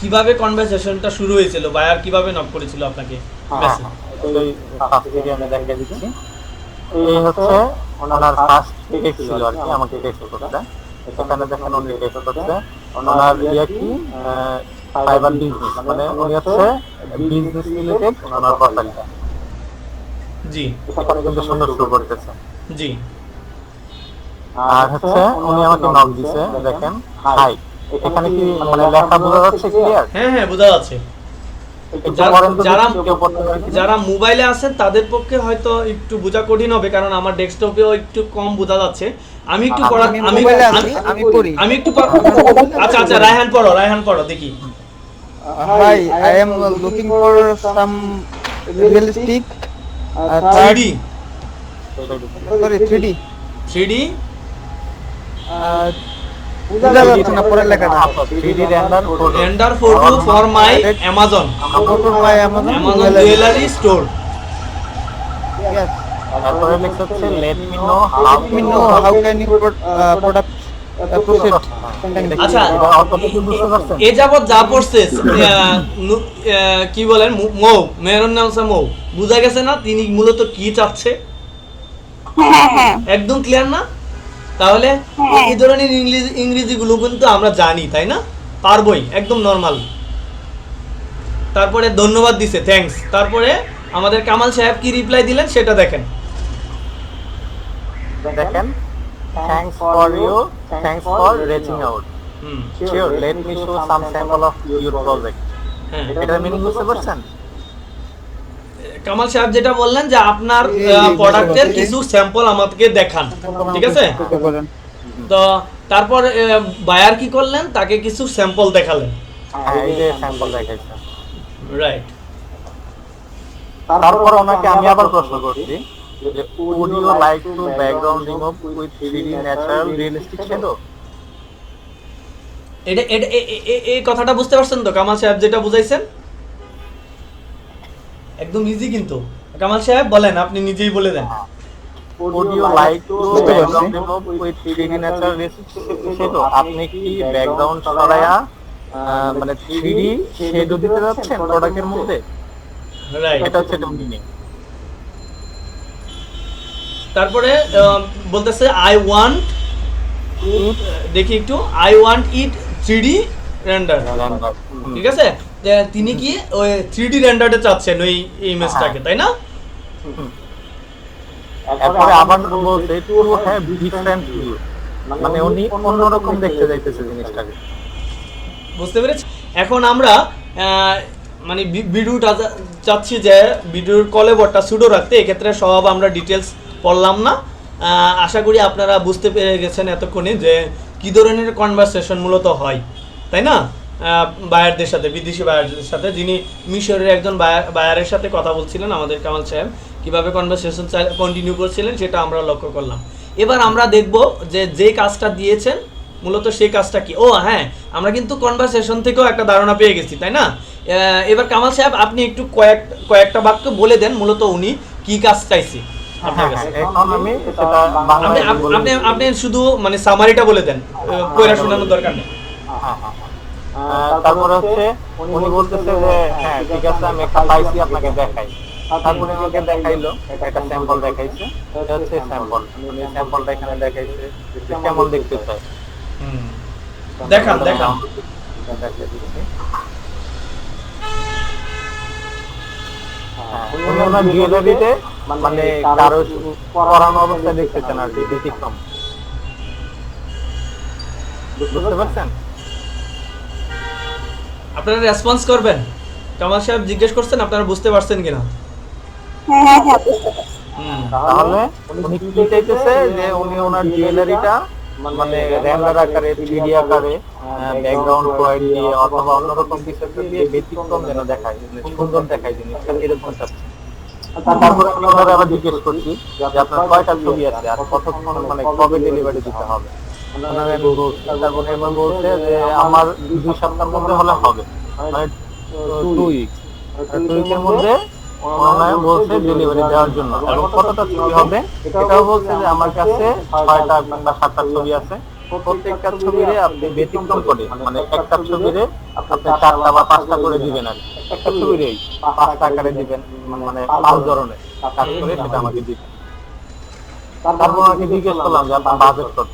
কিভাবে কনভারসেশনটা শুরু হয়েছিল, বায়ার কিভাবে নক করেছিল আপনাকে মেসেজ। আমি দেখিয়ে দিচ্ছি। এই হচ্ছে ওনার ফার্স্ট টেক্সট ছিল আর কি, আমাকে টেক্সট করতে। এখানে দেখেন উনি টেক্সট করতে, ওনার ইয়ে কি ফাইবার বিজনেস, মানে উনি হচ্ছে বিজনেস রিলেটেড ওনার প্রোফাইলটা। জি এখানে কিন্তু সুন্দর শুরু করতেছে। জি। আর হচ্ছে উনি আমাকে নক দিছে, দেখেন হাই। এখানে কি মানে লেখা বোঝা যাচ্ছে ক্লিয়ার? হ্যাঁ হ্যাঁ, বোঝা যাচ্ছে। যারা মোবাইলে আছেন তাদের পক্ষে হয়তো একটু বোঝা কঠিন হবে, কারণ আমার ডেস্কটপেও একটু কম বোঝা যাচ্ছে। আমি একটু পড়া আমি পড়ি। আমি একটু আচ্ছা আচ্ছা, রায়হান পড়ো দেখি। Hi, I am looking for some realistic 3D 3D. 3D বুঝা যাচ্ছে না পরের লেখাটা। 3D render render photo for my Amazon Photo by Amazon jewelry store. Yes. তারপরে লেখা হচ্ছে let me no Let me know how can you product proceed. আচ্ছা, এটা অতটুকু বুঝতে পারছেন? এ যাবৎ যা পড়ছে কি বলেন, মৌ, মেহরুন নামসা মৌ, বুঝা গেছে না তিনি মূলত কি চাচ্ছে? একদম ক্লিয়ার না? তাহলে এই ধরনের ইংরেজি গুলো কিন্তু আমরা জানি, তাই না? পারবই, একদম নরমাল। তারপরে ধন্যবাদ দিছে, থ্যাঙ্কস। তারপরে আমাদের কামাল সাহেব কি রিপ্লাই দিলেন সেটা দেখেন। দেখেন, thanks for reaching out. Sure, let me show some sample of your project. হ্যাঁ, এটা মিনিং বুঝতে পারছেন? কামাল সাহেব যেটা বললেন যে আপনার প্রোডাক্টের কিছু স্যাম্পল আমাদেরকে দেখান, ঠিক আছে? তো তারপর বায়ার কি করলেন, তাকে কিছু স্যাম্পল দেখালেন। হ্যাঁ, এই যে স্যাম্পল দেখাইছে। রাইট। তারপর ওনাকে আমি আবার প্রশ্ন করছি যে would you like to background remove with 3D natural realistic shadow? এটা এই কথাটা বুঝতে পারছেন তো কামাল সাহেব যেটা বুঝাইছেন? একদম ইজি কিন্তু। কামাল সাহেব বলেন, আপনি নিজেই বলে দেন। Would you like to background remove with 3D natural realistic shadow? আপনি কি ব্যাকগ্রাউন্ড সরায়া মানে 3D শ্যাডো দিতে যাচ্ছেন প্রোডাক্টের মধ্যে? রাইট। এটা হচ্ছে মিনিং। তারপরে বলতেছে আই ওয়ান্ট, দেখি একটু, I want it 3D render. ঠিক আছে? যে তিনি কি ওই 3D রেন্ডারটা চাচ্ছেন ওই ইমেজটাকে, তাই না? এরপরে আবার বলতে টু হ্যাভ ডিফারেন্ট ভিউ, মানে উনি অন্যরকম দেখতে যাইতেছে জিনিসটাকে। বুঝতে পেরেছি। এখন আমরা মানে ভিডিওটা চাচ্ছি যে ভিডিওর কলে বটটা সুডো রাখতে, এক্ষেত্রে সব আমরা ডিটেলস পড়লাম না। আশা করি আপনারা বুঝতে পেরে গেছেন এতক্ষণে যে কী ধরনের কনভারসেশন মূলত হয়, তাই না? বায়ারদের সাথে, বিদেশি বায়ারদের সাথে, যিনি মিশরের একজন বায়ারের সাথে কথা বলছিলেন আমাদের কামাল সাহেব, কীভাবে কনভারসেশন কন্টিনিউ করছিলেন সেটা আমরা লক্ষ্য করলাম। এবার আমরা দেখব যে কাজটা দিয়েছেন মূলত সেই কাজটা কি। ও হ্যাঁ, আমরা কিন্তু কনভারসেশন থেকেও একটা ধারণা পেয়ে গেছি, তাই না? এবার কামাল সাহেব আপনি একটু কয়েকটা বাক্য বলে দেন মূলত উনি কি কাজ চাইছে আপনার কাছে। আপনি শুধু মানে সামারিটা বলে দেন, কইরা শোনানোর দরকার নেই। তারপরে হচ্ছে উনি বলতেছে যে হ্যাঁ ঠিক আছে, আমি একটা পাইছি আপনাকে দেখাই। তারপরে আমাকে দেখাইলো একটা স্যাম্পল দেখাইছে, এটা হচ্ছে স্যাম্পল, আমি স্যাম্পলটা এখানে দেখাইছে যে কেমন দেখতে চাই। হুম, দেখান দেখান। দেখাই দিচ্ছি। হ্যাঁ, উনি ওনার জুয়েলারিতে মানে কারো পরানো অবস্থায় দেখতেছেন আর কি, ব্যতিক্রম। বুঝতে পারছেন? আপনারা রেসপন্স করবেন। কামাল সাহেব জিজ্ঞেস করছেন, আপনারা বুঝতে পারছেন কিনা? হ্যাঁ বুঝতে পারছি। হুম, তাহলে উনি কি চাইতেছে যে উনি ওনার জুয়েলারিটা মানে রেন্ডার আকারে, 3D আকারে, ব্যাকগ্রাউন্ড হোয়াইট দিয়ে অথবা অন্যরকম কিছু একটা দিয়ে ব্যতিক্রম যেন দেখায়, মানে সুন্দর দেখায় জিনিসটা, এরকম চাচ্ছে। তারপরে আমি ওনারা আবার জিজ্ঞেস করছি যে আপনার কয়টা ছবি আছে আর কতক্ষণ মানে কবে ডেলিভারি দিতে হবে। ওনারা আমি বলছি, তারপরে এবার বলছে যে আমার 2 সপ্তাহের মধ্যে হলে হবে, মানে 2 উইক, 2 উইকের মধ্যে ওনারা বলছে ডেলিভারি দেওয়ার জন্য। এবং কতটা ছবি হবে এটাও বলছে যে আমার কাছে 6টা কিংবা 7টা ছবি আছে, প্রত্যেকটা ছবিরে আপনি ব্যতিক্রম করে মানে একটা ছবিরে আপনি 4টা বা 5টা করে দিবেন, আর একটা ছবিরেই 5টা আকারে দিবেন, মানে 5 ধরনের কাজ করে সেটা আমাকে দিবেন। তারপর আমাকে জিজ্ঞেস করলাম যে আপনার বাজেট কত,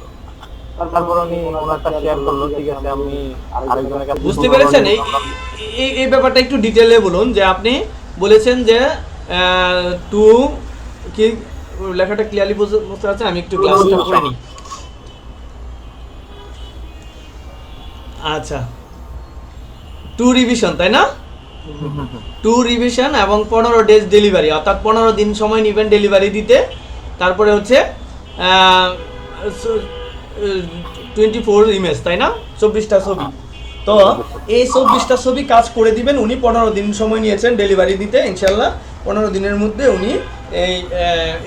তারপর উনি ওনারটা শেয়ার করলো। ঠিক আছে, আমি আরেকজনের কাছে বুঝতে পেরেছেন? এই ব্যাপারটা একটু ডিটেলে বলুন যে আপনি বলেছেন যে টু কি লেখাটা ক্লিয়ারলি বুঝতে পারছেন? আমি একটু ক্লাসটা করে নিই। আচ্ছা, 2 রিভিশন, তাই না? 2 রিভিশন এবং 15 ডেজ ডেলিভারি, অর্থাৎ 15 দিন সময় নেবেন ডেলিভারি দিতে। তারপরে হচ্ছে 24 ইমেজ, তাই না? 24টা ছবি। তো এই 24টা ছবি কাজ করে দিবেন উনি। 15 দিন সময় নিয়েছেন ডেলিভারি দিতে। ইনশাল্লাহ 15 দিনের মধ্যে উনি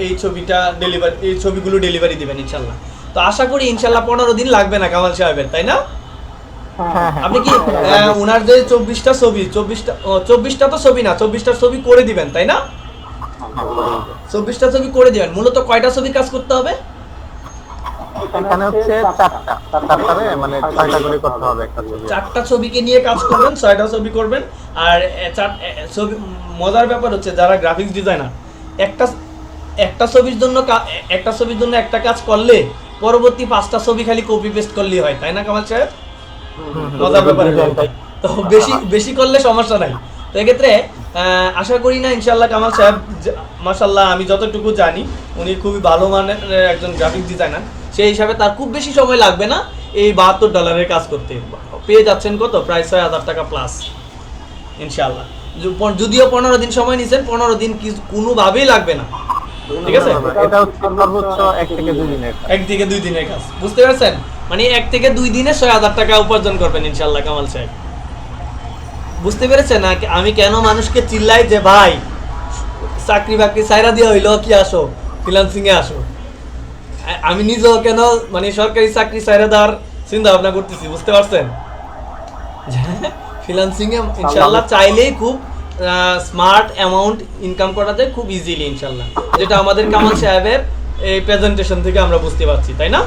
এই ছবিগুলো ডেলিভারি দিবেন ইনশাল্লাহ। তো আশা করি ইনশাল্লাহ 15 দিন লাগবে না কামাল সাহেবের, তাই না? আপনি কি ওনার যে 24টা ছবি, 24টা তো ছবি না, 24টা ছবি করে দিবেন, তাই না? 24টা ছবি করে দিবেন। মূলত কয়টা ছবি কাজ করতে হবে? এখানে হচ্ছে 4টারে মানে 6টা করে করতে হবে একটা ছবি। 4টা ছবিকে নিয়ে কাজ করবেন, 6টা ছবি করবেন। আর ছবি, মজার ব্যাপার হচ্ছে যারা গ্রাফিক্স ডিজাইনার একটা ছবির জন্য একটা কাজ করলে পরবর্তী 5টা ছবি খালি কপি পেস্ট করলেই হয়, তাই না কামাল সাহেব? মজার ব্যাপার। তো বেশি করলে সমস্যা নাই। তো এক্ষেত্রে আশা করি না ইনশাল্লাহ কামাল সাহেব, মাশাল্লাহ আমি যতটুকু জানি উনি খুবই ভালো মানের একজন গ্রাফিক্স ডিজাইনার, সেই হিসাবে তার খুব বেশি সময় লাগবে না এই $72 কাজ করতে। পেয়ে যাচ্ছেন কত? প্রায় 6,000 টাকা প্লাস ইনশাল্লাহ। যদিও 15 দিন সময় নিয়েছেন, 15 দিন কোনোভাবেই লাগবে না, ঠিক আছে? এটা হচ্ছে সর্বোচ্চ 1 থেকে 2 দিনের কাজ। 1 থেকে 2 দিনের কাজ, বুঝতে পারছেন? মানে 1 থেকে 2 দিনে 6,000 টাকা উপার্জন করবেন ইনশাল্লাহ কামাল সাহেব। বুঝতে পেরেছেন না আমি কেন মানুষকে চিল্লাই যে ভাই চাকরি বাকরি সাইরা দিয়ে হইলো কি আসো ফ্রিল্যান্সিং এ আসো? আমি নিজেও কেন মানে সরকারি চাকরি সাইরা দেওয়ার চিন্তা ভাবনা করতেছি, বুঝতে পারছেন? ফ্রিল্যান্সিং এ ইনশাল্লাহ চাইলেই খুব স্মার্ট অ্যামাউন্ট ইনকাম করা যায় খুব ইজিলি ইনশাল্লাহ, যেটা আমাদের কামাল সাহেবের এই প্রেজেন্টেশন থেকে আমরা বুঝতে পারছি, তাই না?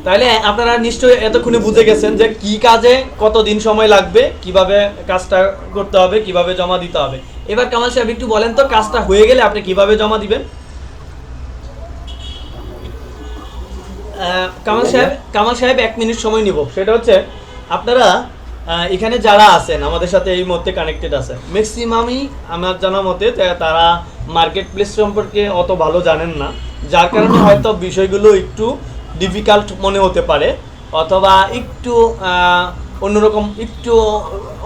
তাহলে আপনারা নিশ্চয়ই এতক্ষণে বুঝে গেছেন যে কি কাজে কতদিন সময় লাগবে, কিভাবে কাজটা করতে হবে, কিভাবে জমা দিতে হবে। এবার কামাল সাহেব একটু বলেন তো কাজটা হয়ে গেলে আপনি কিভাবে জমা দিবেন? কামাল সাহেব 1 মিনিট সময় নিব। সেটা হচ্ছে আপনারা এখানে যারা আছেন আমাদের সাথে এই মুহূর্তে কানেক্টেড আছে, ম্যাক্সিমামই আমার জানা মতে তারা মার্কেট প্লেস সম্পর্কে অত ভালো জানেন না, যার কারণে হয়তো বিষয়গুলো একটু ডিফিকাল্ট মনে হতে পারে অথবা একটু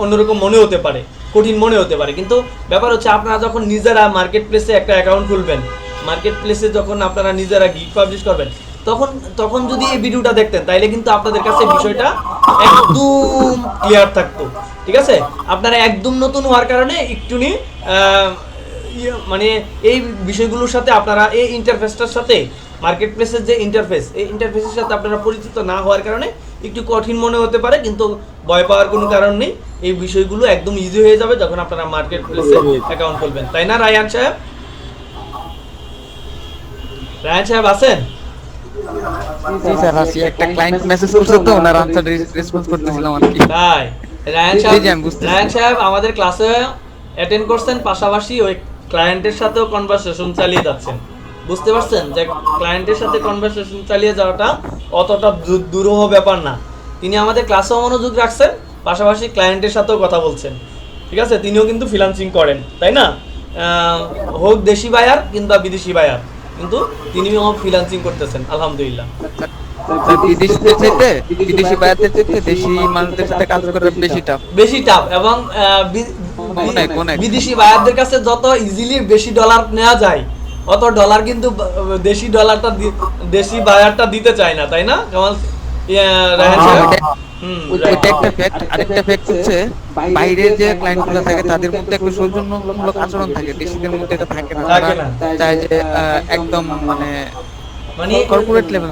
অন্যরকম মনে হতে পারে, কঠিন মনে হতে পারে। কিন্তু ব্যাপার হচ্ছে আপনারা যখন নিজেরা মার্কেট প্লেসে একটা অ্যাকাউন্ট খুলবেন, মার্কেট প্লেসে যখন আপনারা নিজেরা গিগ পাবলিশ করবেন, তখন যদি এই ভিডিওটা দেখতেন তাইলে কিন্তু আপনাদের কাছে বিষয়টা একদম ক্লিয়ার থাকতো, ঠিক আছে? আপনারা একদম নতুন হওয়ার কারণে একটুনি মানে এই বিষয়গুলোর সাথে আপনারা এই ইন্টারফেসটার সাথে মার্কেট প্লেসের যে ইন্টারফেস, এই ইন্টারফেসের সাথে আপনারা পরিচিত না হওয়ার কারণে একটু কঠিন মনে হতে পারে, কিন্তু ভয় পাওয়ার কোনো কারণ নেই। এই বিষয়গুলো একদম ইজি হয়ে যাবে যখন আপনারা মার্কেট প্লেসে অ্যাকাউন্ট খুলবেন, তাই না রায়ান সাহেব? রায়ান সাহেব আছেন? জি স্যার, আসি একটা ক্লায়েন্ট মেসেজ করছে তো ওনার আনসার রেসপন্স করতেছিলাম আর কি। তাই রায়ান জি, জি, আমি বুঝতেছি। সাহেব আমাদের ক্লাসে অ্যাটেন্ড করছেন, পাশাপাশি ওই ক্লায়েন্টের সাথেও কনভারসেশন চালিয়ে যাচ্ছেন। বুঝতে পারছেন যে ক্লায়েন্টের সাথে কনভারসেশন চালিয়ে যাওয়াটা অতটা দুরূহ ব্যাপার না। তিনি আমাদের ক্লাসেও মনোযোগ রাখছেন, পাশাপাশি ক্লায়েন্টের সাথেও কথা বলছেন। ঠিক আছে, তিনিও কিন্তু ফ্রিল্যান্সিং করেন, তাই না? হোক দেশি বায়ার কিংবা বিদেশি বায়ার, কিন্তু তিনিও ফ্রিল্যান্সিং করতেছেন আলহামদুলিল্লাহ। বিদেশিদের চাইতে বিদেশি বায়ারদের চাইতে দেশি মানুষদের সাথে কাজ করা বেশি টাফ এবং অনেক বিদেশি বায়ারদের কাছে যত ইজিলি বেশি ডলার নেওয়া যায়, অত ডলার কিন্তু দেশি ডলারটা দেশি বায়ারটা দিতে চায় না, তাই না কামাল? রায়হান সাহেব, ওইটা একটা ফ্যাক্ট। আরেকটা ফ্যাক্ট হচ্ছে বাইরে যে ক্লায়েন্টগুলো থাকে তাদের মধ্যে একটা সৌজন্যমূলক আচরণ থাকে, দেশিদের মধ্যে এটা থাকে না। চাই যে একদম মানে কর্পোরেট লেভেল।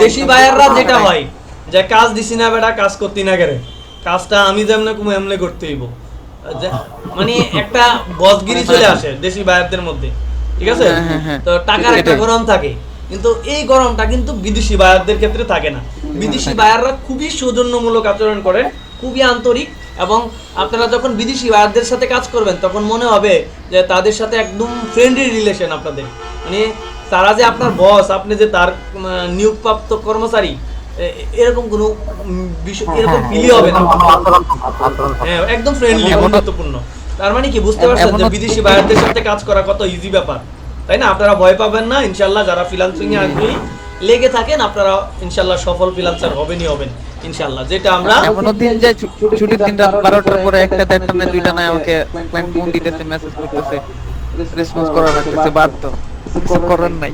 দেশি বায়াররা যেটা হয় যে কাজ দিছি না বেটা, কাজ করতে না করে, কাজটা আমি যেমন এমনি করতে হইব, মানে একটা বসগিরি চলে আসে দেশি বায়ারদের মধ্যে। ঠিক আছে, তো টাকার একটা গরম থাকে, কিন্তু এই গরমটা কিন্তু বিদেশি বায়ারদের ক্ষেত্রে থাকে না। বিদেশি বায়াররা খুবই সৌজন্যমূলক আচরণ করে, খুবই আন্তরিক, এবং আপনারা যখন বিদেশি বায়ারদের সাথে কাজ করবেন তখন মনে হবে যে তাদের সাথে একদম ফ্রেন্ডলি রিলেশন আপনাদের, মানে তারা যে আপনার বস, আপনি যে তার নিয়োগপ্রাপ্ত কর্মচারী, এরকম কোনো বিষয়, এরকম ফিলই হবে না। হ্যাঁ, একদম ফ্রেন্ডলি, বন্ধুত্বপূর্ণ। তার মানে কি বুঝতে পারছেন যে বিদেশি বায়ারদের সাথে কাজ করা কত ইজি ব্যাপার, তাই না? আপনারা ভয় পাবেন না ইনশাআল্লাহ। যারা ফ্রিল্যান্সিং এ আগ্রহী লেগে থাকেন, আপনারা ইনশাআল্লাহ সফল ফ্রিল্যান্সার হবেনই হবেন ইনশাআল্লাহ। যেটা আমরা এমন দিন যায় ছুটির দিন রাত 12টার পরে একটা দেড়টা না দুইটা না আমাকে ক্লায়েন্ট ফোন দিতেছে, মেসেজ করতেছে, রেসপন্স করা লাগতেছে, বাধ্য কিছু করার নাই।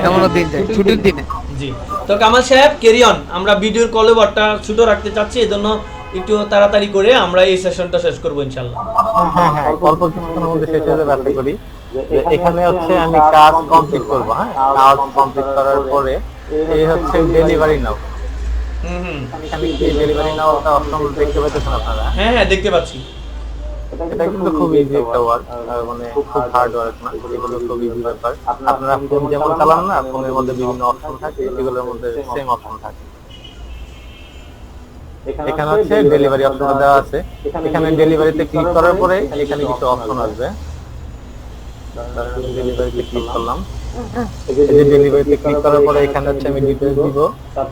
এমন দিন যায় ছুটির দিনে। জি, তো কামাল সাহেব ক্যারি অন। আমরা ভিডিওর কলবারটা ছোট রাখতে চাচ্ছি, এজন্য একটু তাড়াতাড়ি করে আমরা এই সেশনটা শেষ করব ইনশাআল্লাহ। হ্যাঁ, অল্প কিছুক্ষণের মধ্যে শেষ হয়ে যাবে আশা করি। এখানে হচ্ছে আমি কাজ কমপ্লিট করব। হ্যাঁ, কাজ কমপ্লিট করার পরে এই হচ্ছে ডেলিভারি নাও। আমি কি ডেলিভারি নাওটা অপশন দেখতে পাচ্ছেন আপনারা? হ্যাঁ, দেখতে পাচ্ছি। এটা কিন্তু খুব ইজি একটা ওয়ার্ক, মানে খুব হার্ড ওয়ার্ক না, এগুলো খুব ইজি ব্যাপার। আপনারা ফোন যেমন চালান না, ফোনের মধ্যে বিভিন্ন অপশন থাকে, এগুলোর মধ্যে সেম অপশন থাকে। এখানে হচ্ছে ডেলিভারি অপশন দেওয়া আছে। এখানে ডেলিভারিতে ক্লিক করার পরে এখানে কিছু অপশন আসবে। ডেলিভারিতে ক্লিক করলাম, এই যে ডেলিভারিতে ক্লিক করার পরে এখানে হচ্ছে আমি ডিটেইলস দিব।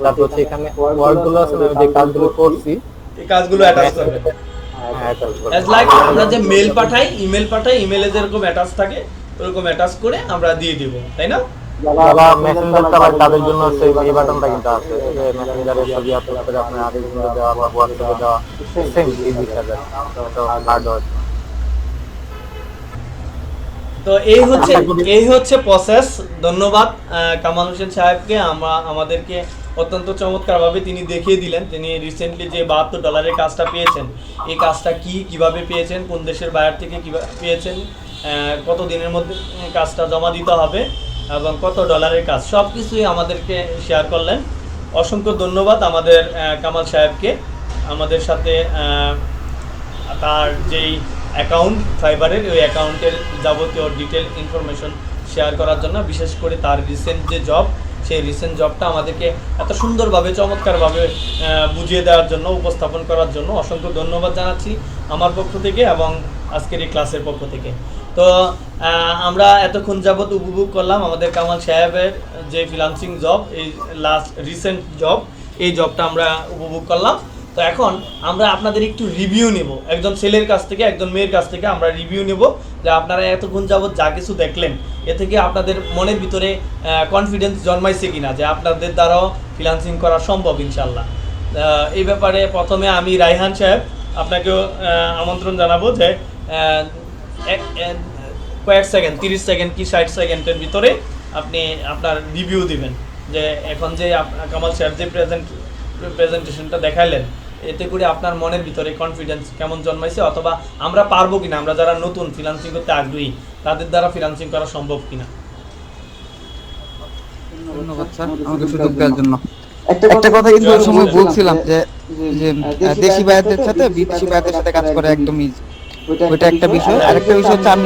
তারপর হচ্ছে এখানে ওয়ার্কগুলো আছে, আমি যে কাজগুলো করছি এই কাজগুলো অ্যাটাচ করবে। অ্যাজ লাইক আমরা যে মেল পাঠাই, ইমেল পাঠাই, ইমেলে যেরকম অ্যাটাচ থাকে ওরকম অ্যাটাচ করে আমরা দিয়ে দিব, তাই না? যারা মেসেঞ্জার চালায় তাদের জন্য এই বাটনটা কিন্তু আছে, যে মেসেঞ্জারে ছবি আপলোড করে আপনার আরেকজনকে দেওয়া বা হোয়াটসঅ্যাপে দেওয়া, সেম ইজি কাজ। তো হার্ড ওয়ার্ক। তো এই হচ্ছে প্রসেস। ধন্যবাদ কামাল হোসেন সাহেবকে। আমাদেরকে অত্যন্ত চমৎকারভাবে তিনি দেখিয়ে দিলেন। তিনি রিসেন্টলি যে $72 কাজটা পেয়েছেন, এই কাজটা কিভাবে পেয়েছেন, কোন দেশের বায়ার থেকে কিভাবে পেয়েছেন, কত দিনের মধ্যে কাজটা জমা দিতে হবে এবং কত ডলারের কাজ, সব কিছুই আমাদেরকে শেয়ার করলেন। অসংখ্য ধন্যবাদ আমাদের কামাল সাহেবকে আমাদের সাথে তার যেই অ্যাকাউন্ট ফাইবারের, ওই অ্যাকাউন্টের যাবতীয় ডিটেল ইনফরমেশন শেয়ার করার জন্য, বিশেষ করে তার রিসেন্ট যে জব, সেই রিসেন্ট জবটা আমাদেরকে এত সুন্দরভাবে চমৎকারভাবে বুঝিয়ে দেওয়ার জন্য, উপস্থাপন করার জন্য অসংখ্য ধন্যবাদ জানাচ্ছি আমার পক্ষ থেকে এবং আজকের এই ক্লাসের পক্ষ থেকে। তো আমরা এতক্ষণ যাবৎ উপভোগ করলাম আমাদের কামাল সাহেবের যে ফ্রিল্যান্সিং জব, এই লাস্ট রিসেন্ট জব, এই জবটা আমরা উপভোগ করলাম। তো এখন আমরা আপনাদের একটু রিভিউ নেব, একজন ছেলের কাছ থেকে, একজন মেয়ের কাছ থেকে আমরা রিভিউ নেব যে আপনারা এতক্ষণ যাবৎ যা কিছু দেখলেন, এ থেকে আপনাদের মনের ভিতরে কনফিডেন্স জন্মাইছে কিনা যে আপনাদের দ্বারাও ফ্রিল্যান্সিং করা সম্ভব ইনশাল্লাহ। এই ব্যাপারে প্রথমে আমি রায়হান সাহেব আপনাকেও আমন্ত্রণ জানাবো যে কয়েক সেকেন্ড, 30 সেকেন্ড কি 60 সেকেন্ডের ভিতরে আপনি আপনার রিভিউ দিবেন যে এখন যে কামাল সাহেব যে প্রেজেন্টেশনটা দেখাইলেন, এতে করে আপনার মনের ভিতরে কনফিডেন্স কেমন জন্মাইছে, অথবা আমরা পারবো কিনা, আমরা যারা নতুন ফ্রিল্যান্সিং করতে আগ্রহী তাদের দ্বারা ফ্রিল্যান্সিং করা সম্ভব কিনা। ধন্যবাদ স্যার আমাকে সুযোগ দেওয়ার জন্য। একটা কথা কিন্তু ওই সময় বলছিলাম যে দেশি বায়ারদের সাথে বিদেশি বায়ারদের সাথে কাজ করে একদম ইজি, ওইটা একটা বিষয়। আরেকটা বিষয় হচ্ছে আমি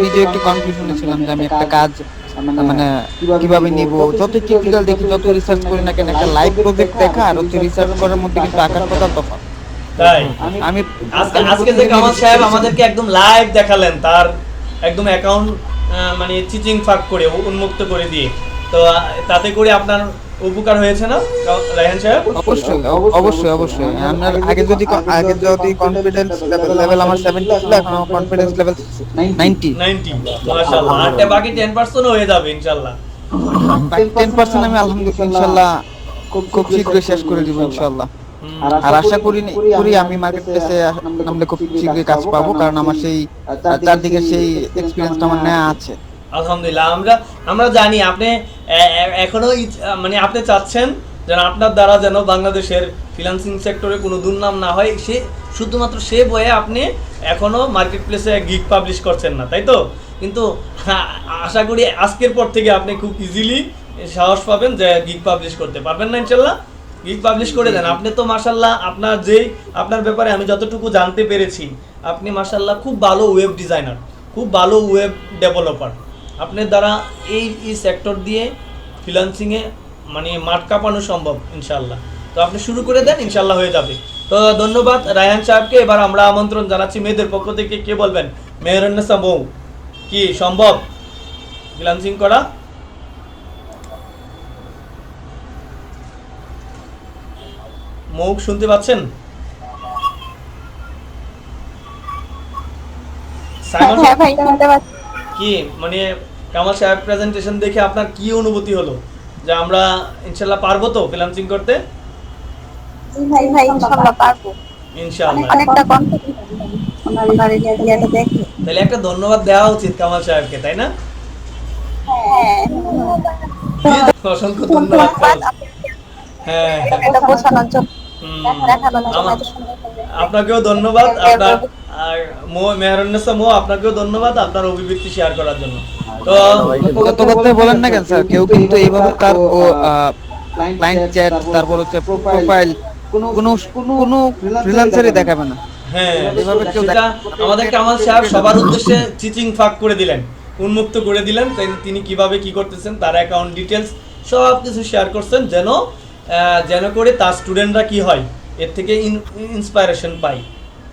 নিজে একটু কনফিউশনে ছিলাম যে আমি একটা কাজ মানে কিভাবে নিব। যত টিপিক্যাল দেখি, যত রিসার্চ করি না কেন, একটা লাইভ প্রজেক্ট দেখা আর হচ্ছে রিসার্চ করার মধ্যে কিন্তু আকাশ পাতাল তফাৎ। তাই আমি আজকে আজকে যে কামাল সাহেব আমাদেরকে একদম লাইভ দেখালেন তার একদম অ্যাকাউন্ট মানে চিচিং ফাঁক করে উন্মুক্ত করে দিয়ে, তো তাতে করে আপনার উপকার হয়েছে না রায়হান সাহেব? অবশ্যই অবশ্যই অবশ্যই আমার আগে যদি কনফিডেন্স লেভেল আমার 70 ছিল, এখন আমার কনফিডেন্স লেভেল 90। 90 মাশাআল্লাহ, আর বাকি 10% হয়ে যাবে ইনশাআল্লাহ। 10% আমি আলহামদুলিল্লাহ ইনশাআল্লাহ খুব শীঘ্রই শেষ করে দিব ইনশাআল্লাহ। আর আশা করি আমি মার্কেট প্লেসে নামলে খুব শীঘ্রই কাজ পাবো, কারণ আমার সেই চারদিকে সেই এক্সপেরিয়েন্সটা আমার নেওয়া আছে। আলহামদুলিল্লাহ, আমরা জানি আপনি এখনো মানে আপনি চাচ্ছেন যেন আপনার দ্বারা যেন বাংলাদেশের ফ্রিল্যান্সিং সেক্টরে কোনো দুর্নাম না হয়, সে শুধুমাত্র সে বয়ে আপনি এখনো মার্কেট প্লেসে গিগ পাবলিশ করছেন না, তাই তো? কিন্তু আশা করি আজকের পর থেকে আপনি খুব ইজিলি সাহস পাবেন যে গিগ পাবলিশ করতে পারবেন না ইনশাল্লাহ। গিগ পাবলিশ করে দেন। আপনি তো মাশাল্লাহ আপনার ব্যাপারে আমি যতটুকু জানতে পেরেছি, আপনি মাশাল্লাহ খুব ভালো ওয়েব ডিজাইনার, খুব ভালো ওয়েব ডেভেলপার। আপনার দ্বারা এই সেক্টর দিয়ে ফ্রিল্যান্সিংয়ে মানে মাঠ কাঁপানো সম্ভব ইনশাল্লাহ। তো আপনি শুরু করে দেন, ইনশাল্লাহ হয়ে যাবে। তো ধন্যবাদ রায়হান সাহেবকে। এবার আমরা আমন্ত্রণ জানাচ্ছি মেয়েদের পক্ষ থেকে, কে বলবেন? মেহরান্নেসা মৌ, কি সম্ভব ফ্রিল্যান্সিং করা? মৌ শুনতে পাচ্ছেন? সাইমন হ্যাঁ ভাই শুনতে পাচ্ছি। কি মানে কামাল সাহেব প্রেজেন্টেশন দেখে আপনার কি অনুভূতি হলো, যে আমরা ইনশাল্লাহ পারবো তো ফ্রিল্যান্সিং করতে? ভাই ভাই ইনশাআল্লাহ পারবো, ইনশাআল্লাহ। অনেকটা কনফিডেন্স ওনার এরিয়াটা দেখে। তাহলে একটা ধন্যবাদ দেওয়া উচিত কামাল সাহেবকে, তাই না? হ্যাঁ অসংখ্য ধন্যবাদ। হ্যাঁ এটা বোঝানোর জন্য দেখানোর জন্য আমার- এত সুন্দর করে। আপনাকেও ধন্যবাদ। আপনার আর মেহরান্নেসা মৌ, আপনাকেও ধন্যবাদ আপনার অভিব্যক্তি শেয়ার করার জন্য। তো কত কথা বলেন না কেন স্যার, কেউ কিন্তু এইভাবে তার ক্লায়েন্ট চ্যাট, তারপর হচ্ছে প্রোফাইল কোনো ফ্রিল্যান্সারই দেখাবে না। হ্যাঁ, এভাবে কেউ সেটা আমাদের কামাল সাহেব সবার উদ্দেশ্যে চিচিং ফাঁক করে দিলেন, উন্মুক্ত করে দিলেন। তিনি কিভাবে কি করতেছেন, তার অ্যাকাউন্ট ডিটেলস সব কিছু শেয়ার করছেন, যেন করে তার স্টুডেন্টরা কি হয়, এর থেকে ইন্সপায়ারেশন পায়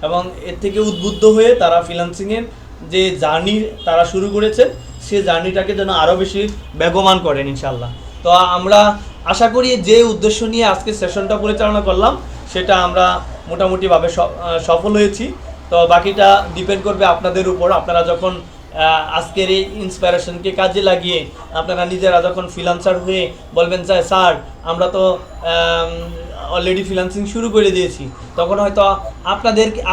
এবং এর থেকে উদ্বুদ্ধ হয়ে তারা ফ্রিল্যান্সিংয়ের যে জার্নি তারা শুরু করেছেন, সে জার্নিটাকে যেন আরও বেশি বেগবান করেন ইনশাল্লাহ। তো আমরা আশা করি যে উদ্দেশ্য নিয়ে আজকে সেশনটা পরিচালনা করলাম, সেটা আমরা মোটামুটিভাবে সফল হয়েছি। তো বাকিটা ডিপেন্ড করবে আপনাদের উপর। আপনারা যখন আজকের এই ইন্সপিরেশনকে কাজে লাগিয়ে আপনারা নিজেরা যখন ফ্রিল্যান্সার হয়ে বলবেন যে স্যার আমরা তো অলরেডি ফ্রিল্যান্সিং শুরু করে দিয়েছি, তখন হয়তো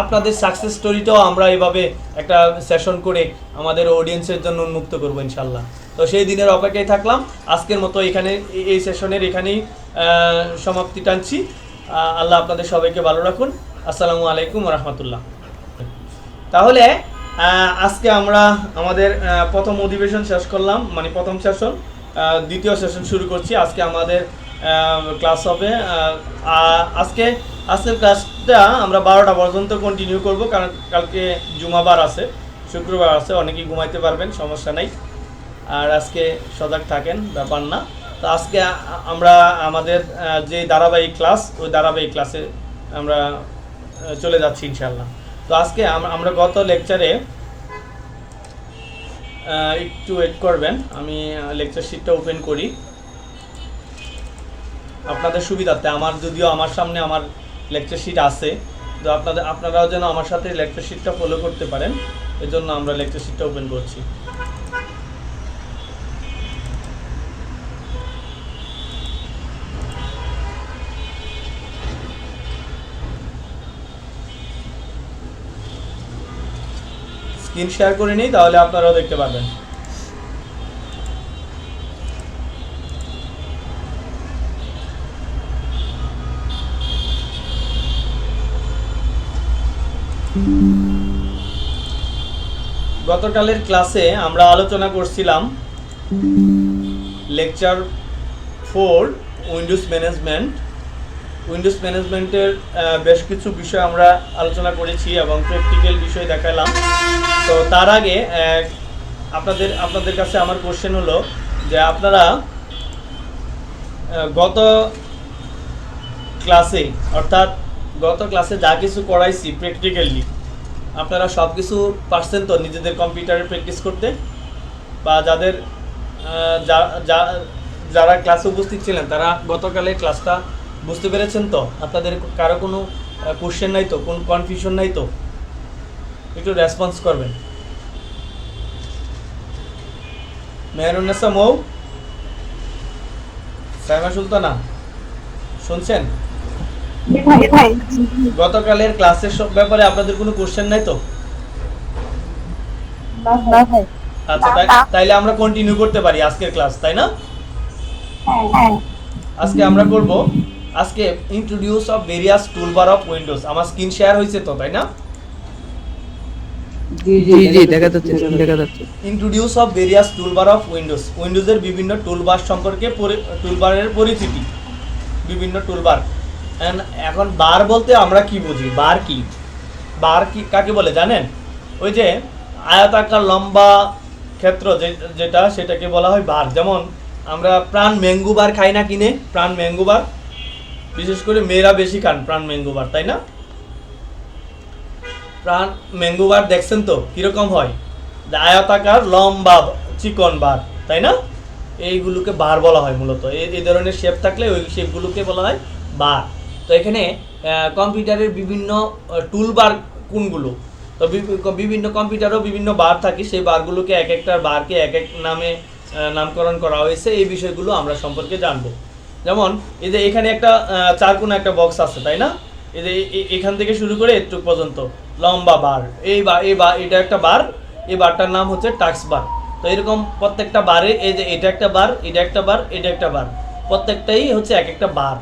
আপনাদের সাকসেস স্টোরিটাও আমরা এভাবে একটা সেশন করে আমাদের অডিয়েন্সের জন্য উন্মুক্ত করবো ইনশাল্লাহ। তো সেই দিনের অপেক্ষায় থাকলাম। আজকের মতো এই সেশনের এখানেই সমাপ্তি টানছি। আল্লাহ আপনাদের সবাইকে ভালো রাখুন। আসসালামু আলাইকুম রহমতুল্লাহ। তাহলে আজকে আমরা আমাদের প্রথম অধিবেশন শেষ করলাম, মানে প্রথম সেশন। দ্বিতীয় সেশন শুরু করছি। আজকে আমাদের ক্লাস হবে আজকের ক্লাসটা আমরা 12টা পর্যন্ত কন্টিনিউ করব, কারণ কালকে জুমাবার আছে, শুক্রবার আছে, অনেকেই ঘুমাইতে পারবেন, সমস্যা নাই। আর আজকে সজাগ থাকেন, ব্যাপার না। তো আজকে আমরা আমাদের যে ধারাবাহিক ক্লাস, ওই ধারাবাহিক ক্লাসে আমরা চলে যাচ্ছি ইনশাল্লাহ। তো আজকে আমরা গত লেকচারে একটু ওয়েট করবেন, আমি লেকচার শিটটা ওপেন করি আপনাদের সুবিধার্থে। যদিও আমার সামনে আমার লেকচার শিট আছে, তো আপনারাও যেন আমার সাথে লেকচার শিটটা ফলো করতে পারেন, এজন্য আমরা লেকচার শিটটা ওপেন করছি। স্ক্রিন শেয়ার করে নিই, তাহলে আপনারাও দেখতে পারবেন। গতকালের ক্লাসে আমরা আলোচনা করছিলাম লেকচার 4 উইন্ডোজ ম্যানেজমেন্টের বেশ কিছু বিষয় আমরা আলোচনা করেছি এবং প্র্যাকটিক্যাল বিষয় দেখালাম। তো তার আগে আপনাদের কাছে আমার কোশ্চেন হলো যে আপনারা গত ক্লাসে অর্থাৎ গত ক্লাসে যা কিছু করাইছি প্র্যাকটিক্যালি আপনারা সব কিছু পারছেন তো নিজেদের কম্পিউটারে প্র্যাকটিস করতে, বা যাদের যারা ক্লাসে উপস্থিত ছিলেন তারা গতকালের ক্লাসটা বুঝতে পেরেছেন তো? আপনাদের কারো কোনো কোশ্চেন নাই তো, কোনো কনফিউশন নাই তো? একটু রেসপন্স করবেন। মেহরুন্নেসা মৌ, সাইমা সুলতানা, শুনছেন? ভাই গতকালের ক্লাসের সব ব্যাপারে আপনাদের কোনো কোশ্চেন নাই তো? না ভাই। আচ্ছা, তাইলে আমরা কন্টিনিউ করতে পারি আজকের ক্লাস, তাই না? হ্যাঁ আজকে আমরা করব আজকে introduce of various toolbar of Windows. আমার স্ক্রিন শেয়ার হয়েছে তো, তাই না? জি দেখা যাচ্ছে। Introduce of various toolbar of Windows, উইন্ডোজের বিভিন্ন টুলবার সম্পর্কে, টুলবারের পরিচিতি, বিভিন্ন টুলবার। এখন বার বলতে আমরা কি বুঝি? বার কি কাকে বলে জানেন? ওই যে আয়তাকার লম্বা ক্ষেত্র যেটা, সেটাকে বলা হয় বার। যেমন আমরা প্রাণ ম্যাঙ্গো বার খাই না কিনে, প্রাণ ম্যাঙ্গো বার, বিশেষ করে মেয়েরা বেশি খান প্রাণ ম্যাঙ্গো বার, তাই না? প্রাণ ম্যাঙ্গো বার দেখছেন তো কিরকম হয়? আয়তাকার লম্বা চিকন বার, তাই না? এইগুলোকে বার বলা হয় মূলত। এই ধরনের শেপ থাকলে ওই শেপগুলোকে বলা হয় বার। তো এখানে কম্পিউটারের বিভিন্ন টুলবার কোনগুলো? তো বিভিন্ন কম্পিউটারও বিভিন্ন বার থাকে, সেই বারগুলোকে এক একটা বারকে এক এক নামে নামকরণ করা হয়েছে। এই বিষয়গুলো আমরা সম্পর্কে জানবো। যেমন এই যে এখানে একটা চারকোনা একটা বক্স আছে, তাই না? এই যে এখান থেকে শুরু করে একটু পর্যন্ত লম্বা বার, এটা একটা বার, এই বারটার নাম হচ্ছে টাস্ক বার। তো এরকম প্রত্যেকটা বারে এই যে এটা একটা বার, এটা একটা বার, এটা একটা বার, প্রত্যেকটাই হচ্ছে এক একটা বার।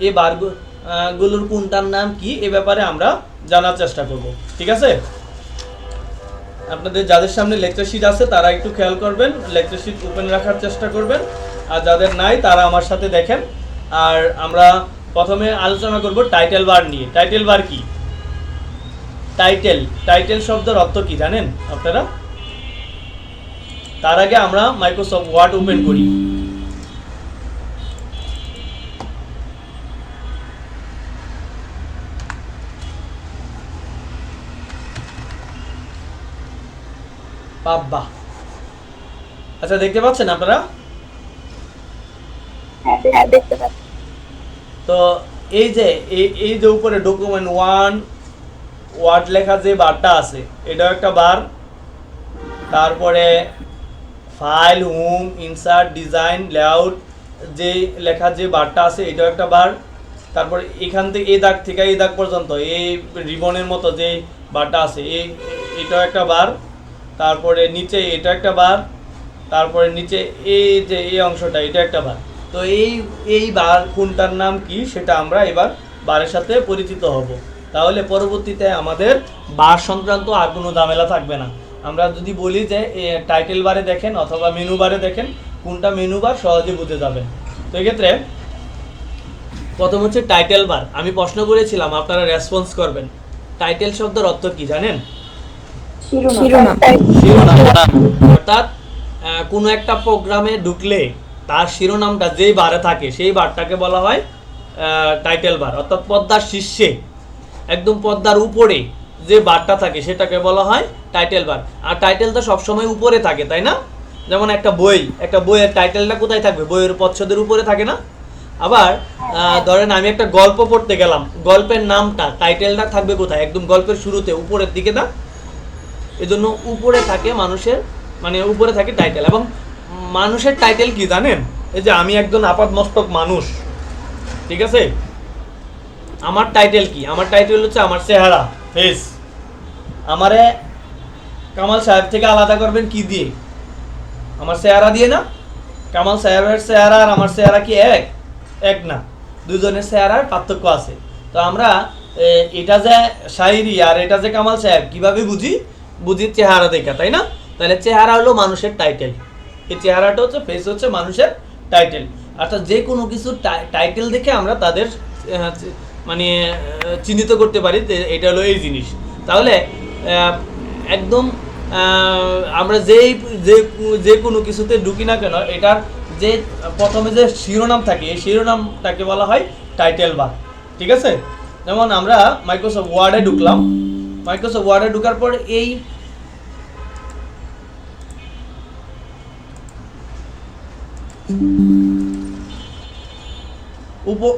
এই বারগুলোর কোনটার নাম কি, এ ব্যাপারে আমরা জানার চেষ্টা করব, ঠিক আছে? আপনাদের যাদের সামনে লেকচার শিট আছে তারা একটু খেয়াল করবেন, লেকচার শিট ওপেন রাখার চেষ্টা করবেন, আর যাদের নাই তারা আমার সাথে দেখেন। আর আমরা প্রথমে আলোচনা করব টাইটেল বার নিয়ে। টাইটেল বার কি? টাইটেল শব্দের অর্থ কি জানেন আপনারা? তার আগে আমরা মাইক্রোসফট ওয়ার্ড ওপেন করি। বাহ, আচ্ছা দেখতে পাচ্ছেন আপনারা? হ্যাঁ দেখতে পাচ্ছি। তো এই যে উপরে ডকুমেন্ট 1 ওয়ার্ড লেখা যে বারটা আছে, এটাও একটা বার। তারপরে file, home, insert, design, layout যে লেখা যে বারটা আছে, এটাও একটা বার। তারপরে এখান থেকে এই দাগ থেকে এই দাগ পর্যন্ত এই রিবনের মতো যে বারটা আছে, এটাও একটা বার। তারপরে নিচে এটা একটা বার, তারপরে নিচে এই যে এই অংশটা, এটা একটা বার। তো এই বার কোনটার নাম কি সেটা আমরা এবার বারের সাথে পরিচিত হব। তাহলে পরবর্তীতে আমাদের বার সংক্রান্ত আর কোনো ঝামেলা থাকবে না। আমরা যদি বলি যে টাইটেল বারে দেখেন অথবা মেনু বারে দেখেন, কোনটা মেনু বার সহজে বুঝে যাবেন। তো এক্ষেত্রে প্রথম হচ্ছে টাইটেল বার। আমি প্রশ্ন করেছিলাম, আপনারা রেসপন্স করবেন। টাইটেল শব্দের অর্থ কি জানেন? শিরোনাম। অর্থাৎ কোনো একটা প্রোগ্রামে ঢুকলে তার শিরোনামটা যেই বারে থাকে সেই বারটাকে বলা হয় টাইটেল বার। অর্থাৎ পর্দার শীর্ষে একদম পর্দার উপরে যে বারটা থাকে সেটাকে বলা হয় টাইটেল বার। আর টাইটেল তো সবসময় উপরে থাকে, তাই না? যেমন একটা বইয়ের টাইটেলটা কোথায় থাকবে? বইয়ের প্রচ্ছদের উপরে থাকে না? আবার ধরেন আমি একটা গল্প পড়তে গেলাম, গল্পের নামটা টাইটেলটা থাকবে কোথায়? একদম গল্পের শুরুতে উপরের দিকে না? এজন্য উপরে থাকে মানুষের, মানে উপরে থাকে টাইটেল। এবং মানুষের টাইটেল কি জানেন? এই যে আমি একজন আপাতমস্তক মানুষ, ঠিক আছে? আমার টাইটেল কি? আমার টাইটেল হচ্ছে আমার চেহারা, ফেস। আমারে কামাল সাহেব থেকে আলাদা করবেন কি দিয়ে? আমার চেহারা দিয়ে না? কামাল সাহেবের চেহারা আর আমার চেহারা কি এক না? দুজনের চেহারার পার্থক্য আছে। তো আমরা এটা যে শায়রি আর এটা যে কামাল সাহেব কিভাবে বুঝি চেহারা দেখা, তাই না? তাহলে চেহারা হলো মানুষের টাইটেল। এই চেহারাটা হচ্ছে, ফেস হচ্ছে মানুষের টাইটেল। অর্থাৎ যে কোনো কিছু টাইটেল দেখে আমরা তাদের মানে চিহ্নিত করতে পারি এটা হলো এই জিনিস। তাহলে একদম আমরা যে কোনো কিছুতে ঢুকি না কেন, এটার যে প্রথমে যে শিরোনাম থাকে এই শিরোনামটাকে বলা হয় টাইটেল বার, ঠিক আছে? যেমন আমরা মাইক্রোসফট ওয়ার্ডে ঢুকলাম, মাইক্রোসফট ওয়ার্ডে ঢোকার পর এই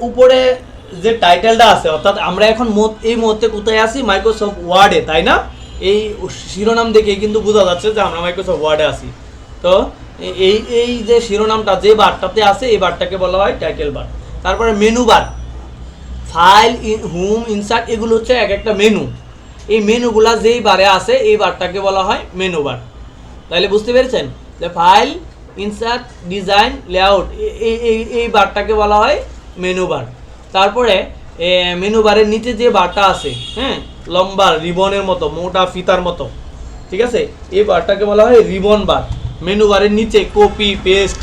উপরে যে টাইটেলটা আছে, অর্থাৎ আমরা এখন এই মুহূর্তে কোথায় আছি, মাইক্রোসফট ওয়ার্ডে, তাই না? এই শিরোনাম দেখে কিন্তু বোঝা যাচ্ছে যে আমরা মাইক্রোসফট ওয়ার্ডে আছি। তো এই যে শিরোনামটা যে বারটাতে আছে এই বারটাকে বলা হয় টাইটেল বার। তারপরে menu bar, file, home, insert, এগুলো হচ্ছে এক একটা মেনু। এই মেনুগুলা যেই বারে আছে এই বারটাকে বলা হয় মেনু বার। তাহলে বুঝতে পেরেছেন যে ফাইল, ইনসার্ট, ডিজাইন, লেআউট, এই বারটাকে বলা হয় মেনু বার। তারপরে মেনু বারের নিচে যে বারটা আছে, হ্যাঁ, লম্বা রিবনের মতো, মোটা ফিতার মতো, ঠিক আছে, এই বারটাকে বলা হয় রিবন বার। মেনু বারের নিচে কপি পেস্ট,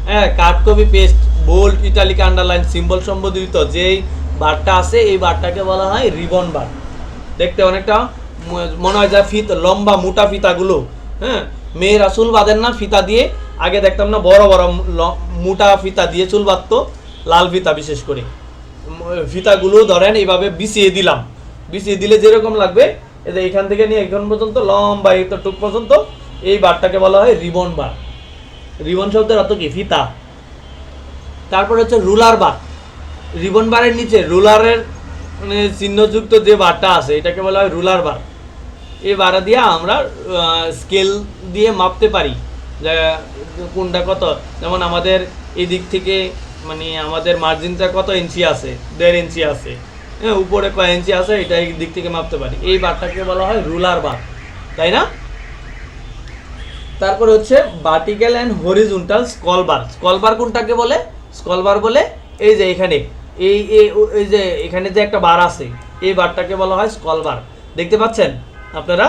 হ্যাঁ, cut copy paste, bold, italic, underline, symbol সম্বোধিত যেই বারটা আছে এই বারটাকে বলা হয় রিবন বার। দেখতে অনেকটা মনে হয় যা ফিতা, লম্বা মোটা ফিতাগুলো, হ্যাঁ, মেয়েরা চুল বাঁধেন না ফিতা দিয়ে, আগে দেখতাম না বড় বড় মোটা ফিতা দিয়ে চুল বাঁধতো, লাল ফিতা বিশেষ করে। ফিতাগুলো ধরেন এইভাবে বিছিয়ে দিলাম, বিছিয়ে দিলে যেরকম লাগবে, এই যে এখান থেকে নিয়ে এখন পর্যন্ত লম্বা এতটুক পর্যন্ত, এই বারটাকে বলা হয় রিবন বার। রিবন শব্দের অর্থ কি? ফিতা। তারপর হচ্ছে রুলার বার। রিবন বারের নিচে রুলারের মানে চিহ্নযুক্ত যে বারটা আছে এটাকে বলা হয় রুলার বার। এই বারা দিয়ে আমরা স্কেল দিয়ে মাপতে পারি যে কোনটা কত। যেমন আমাদের এই দিক থেকে মানে আমাদের মার্জিনটা কত ইঞ্চি আছে, 1.5 ইঞ্চি আছে, হ্যাঁ, উপরে কয় ইঞ্চি আছে, এটা এই দিক থেকে মাপতে পারি। এই বারটাকে বলা হয় রুলার বার, তাই না? তারপর হচ্ছে vertical and horizontal scroll bar. Scroll bar কোনটাকে বলে? স্কল বার বলে এই যে এখানে এই যে এখানে যে একটা বার আছে এই বারটাকে বলা হয় স্কল বার। দেখতে পাচ্ছেন আপনারা?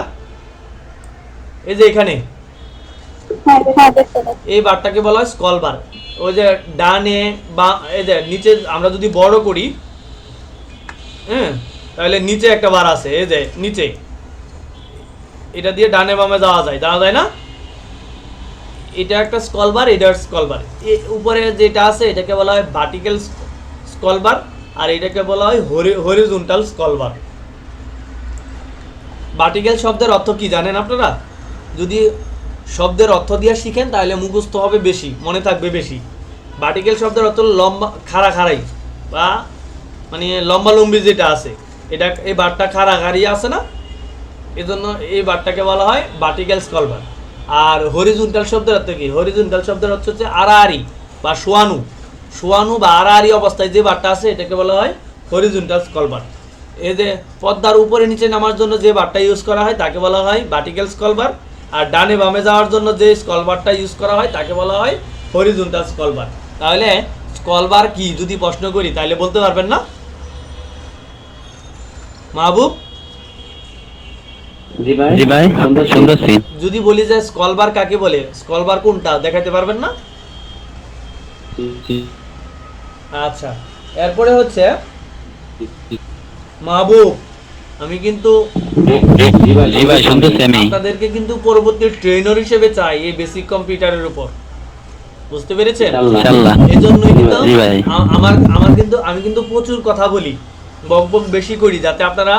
এই যে এখানে এই বারটাকে বলা হয় স্কল বার। ওই যে ডানে বা এই যে নিচে আমরা যদি বড় করি, হ্যাঁ, তাহলে নিচে একটা বার আছে, এই যে নিচে, এটা দিয়ে ডানে বামে যাওয়া যায় না? এটা একটা স্কল বার, এটা স্কল বার। উপরে যেটা আছে এটাকে বলা হয় ভার্টিক্যাল স্কল বার, আর এটাকে বলা হয় হরিজন্টাল স্কল বার। ভার্টিক্যাল শব্দের অর্থ কি জানেন আপনারা? যদি শব্দের অর্থ দিয়ে শিখেন তাহলে মুখস্থ হবে বেশি, মনে থাকবে বেশি। ভার্টিক্যাল শব্দের অর্থ লম্বা, খাড়াই বা মানে লম্বা লম্বি যেটা আছে, এটা এই বারটা খাড়াখাড়ি আছে না, এজন্য এই বারটাকে বলা হয় ভার্টিক্যাল স্কল বার। আর হরিজন্টাল শব্দের অর্থ কি? হরিজন্টাল শব্দের অর্থ হচ্ছে আড়াআড়ি বা শোয়ানো বা আড়াআড়ি অবস্থায় যে বারটা আছে এটাকে বলা হয় হরিজন্টাল স্কল বার। এই যে পর্দার উপরে নিচে নামার জন্য যে বারটা ইউজ করা হয় তাকে বলা হয় ভার্টিক্যাল স্কল বার, আর ডানে বামে যাওয়ার জন্য যে স্কল বারটা ইউজ করা হয় তাকে বলা হয় হরিজন্টাল স্কল বার। তাহলে স্কল বার কি যদি প্রশ্ন করি তাহলে বলতে পারবেন না মাহবুব? জি ভাই, শুনতেছি। যদি বলি যে স্কল বার কাকে বলে, স্কল বার কোনটা দেখাতে পারবেন না? আচ্ছা, এরপরে হচ্ছে মাহবুব, আমি কিন্তু জি ভাই শুনতেছি আমি। আপনাদেরকে কিন্তু পরবর্তী ট্রেনার হিসেবে চাই এই বেসিক কম্পিউটারের উপর, বুঝতে পেরেছেন? ইনশাআল্লাহ। এজন্যই কিন্তু জি ভাই। আমি কিন্তু প্রচুর কথা বলি, বকবক বেশি করি, যাতে আপনারা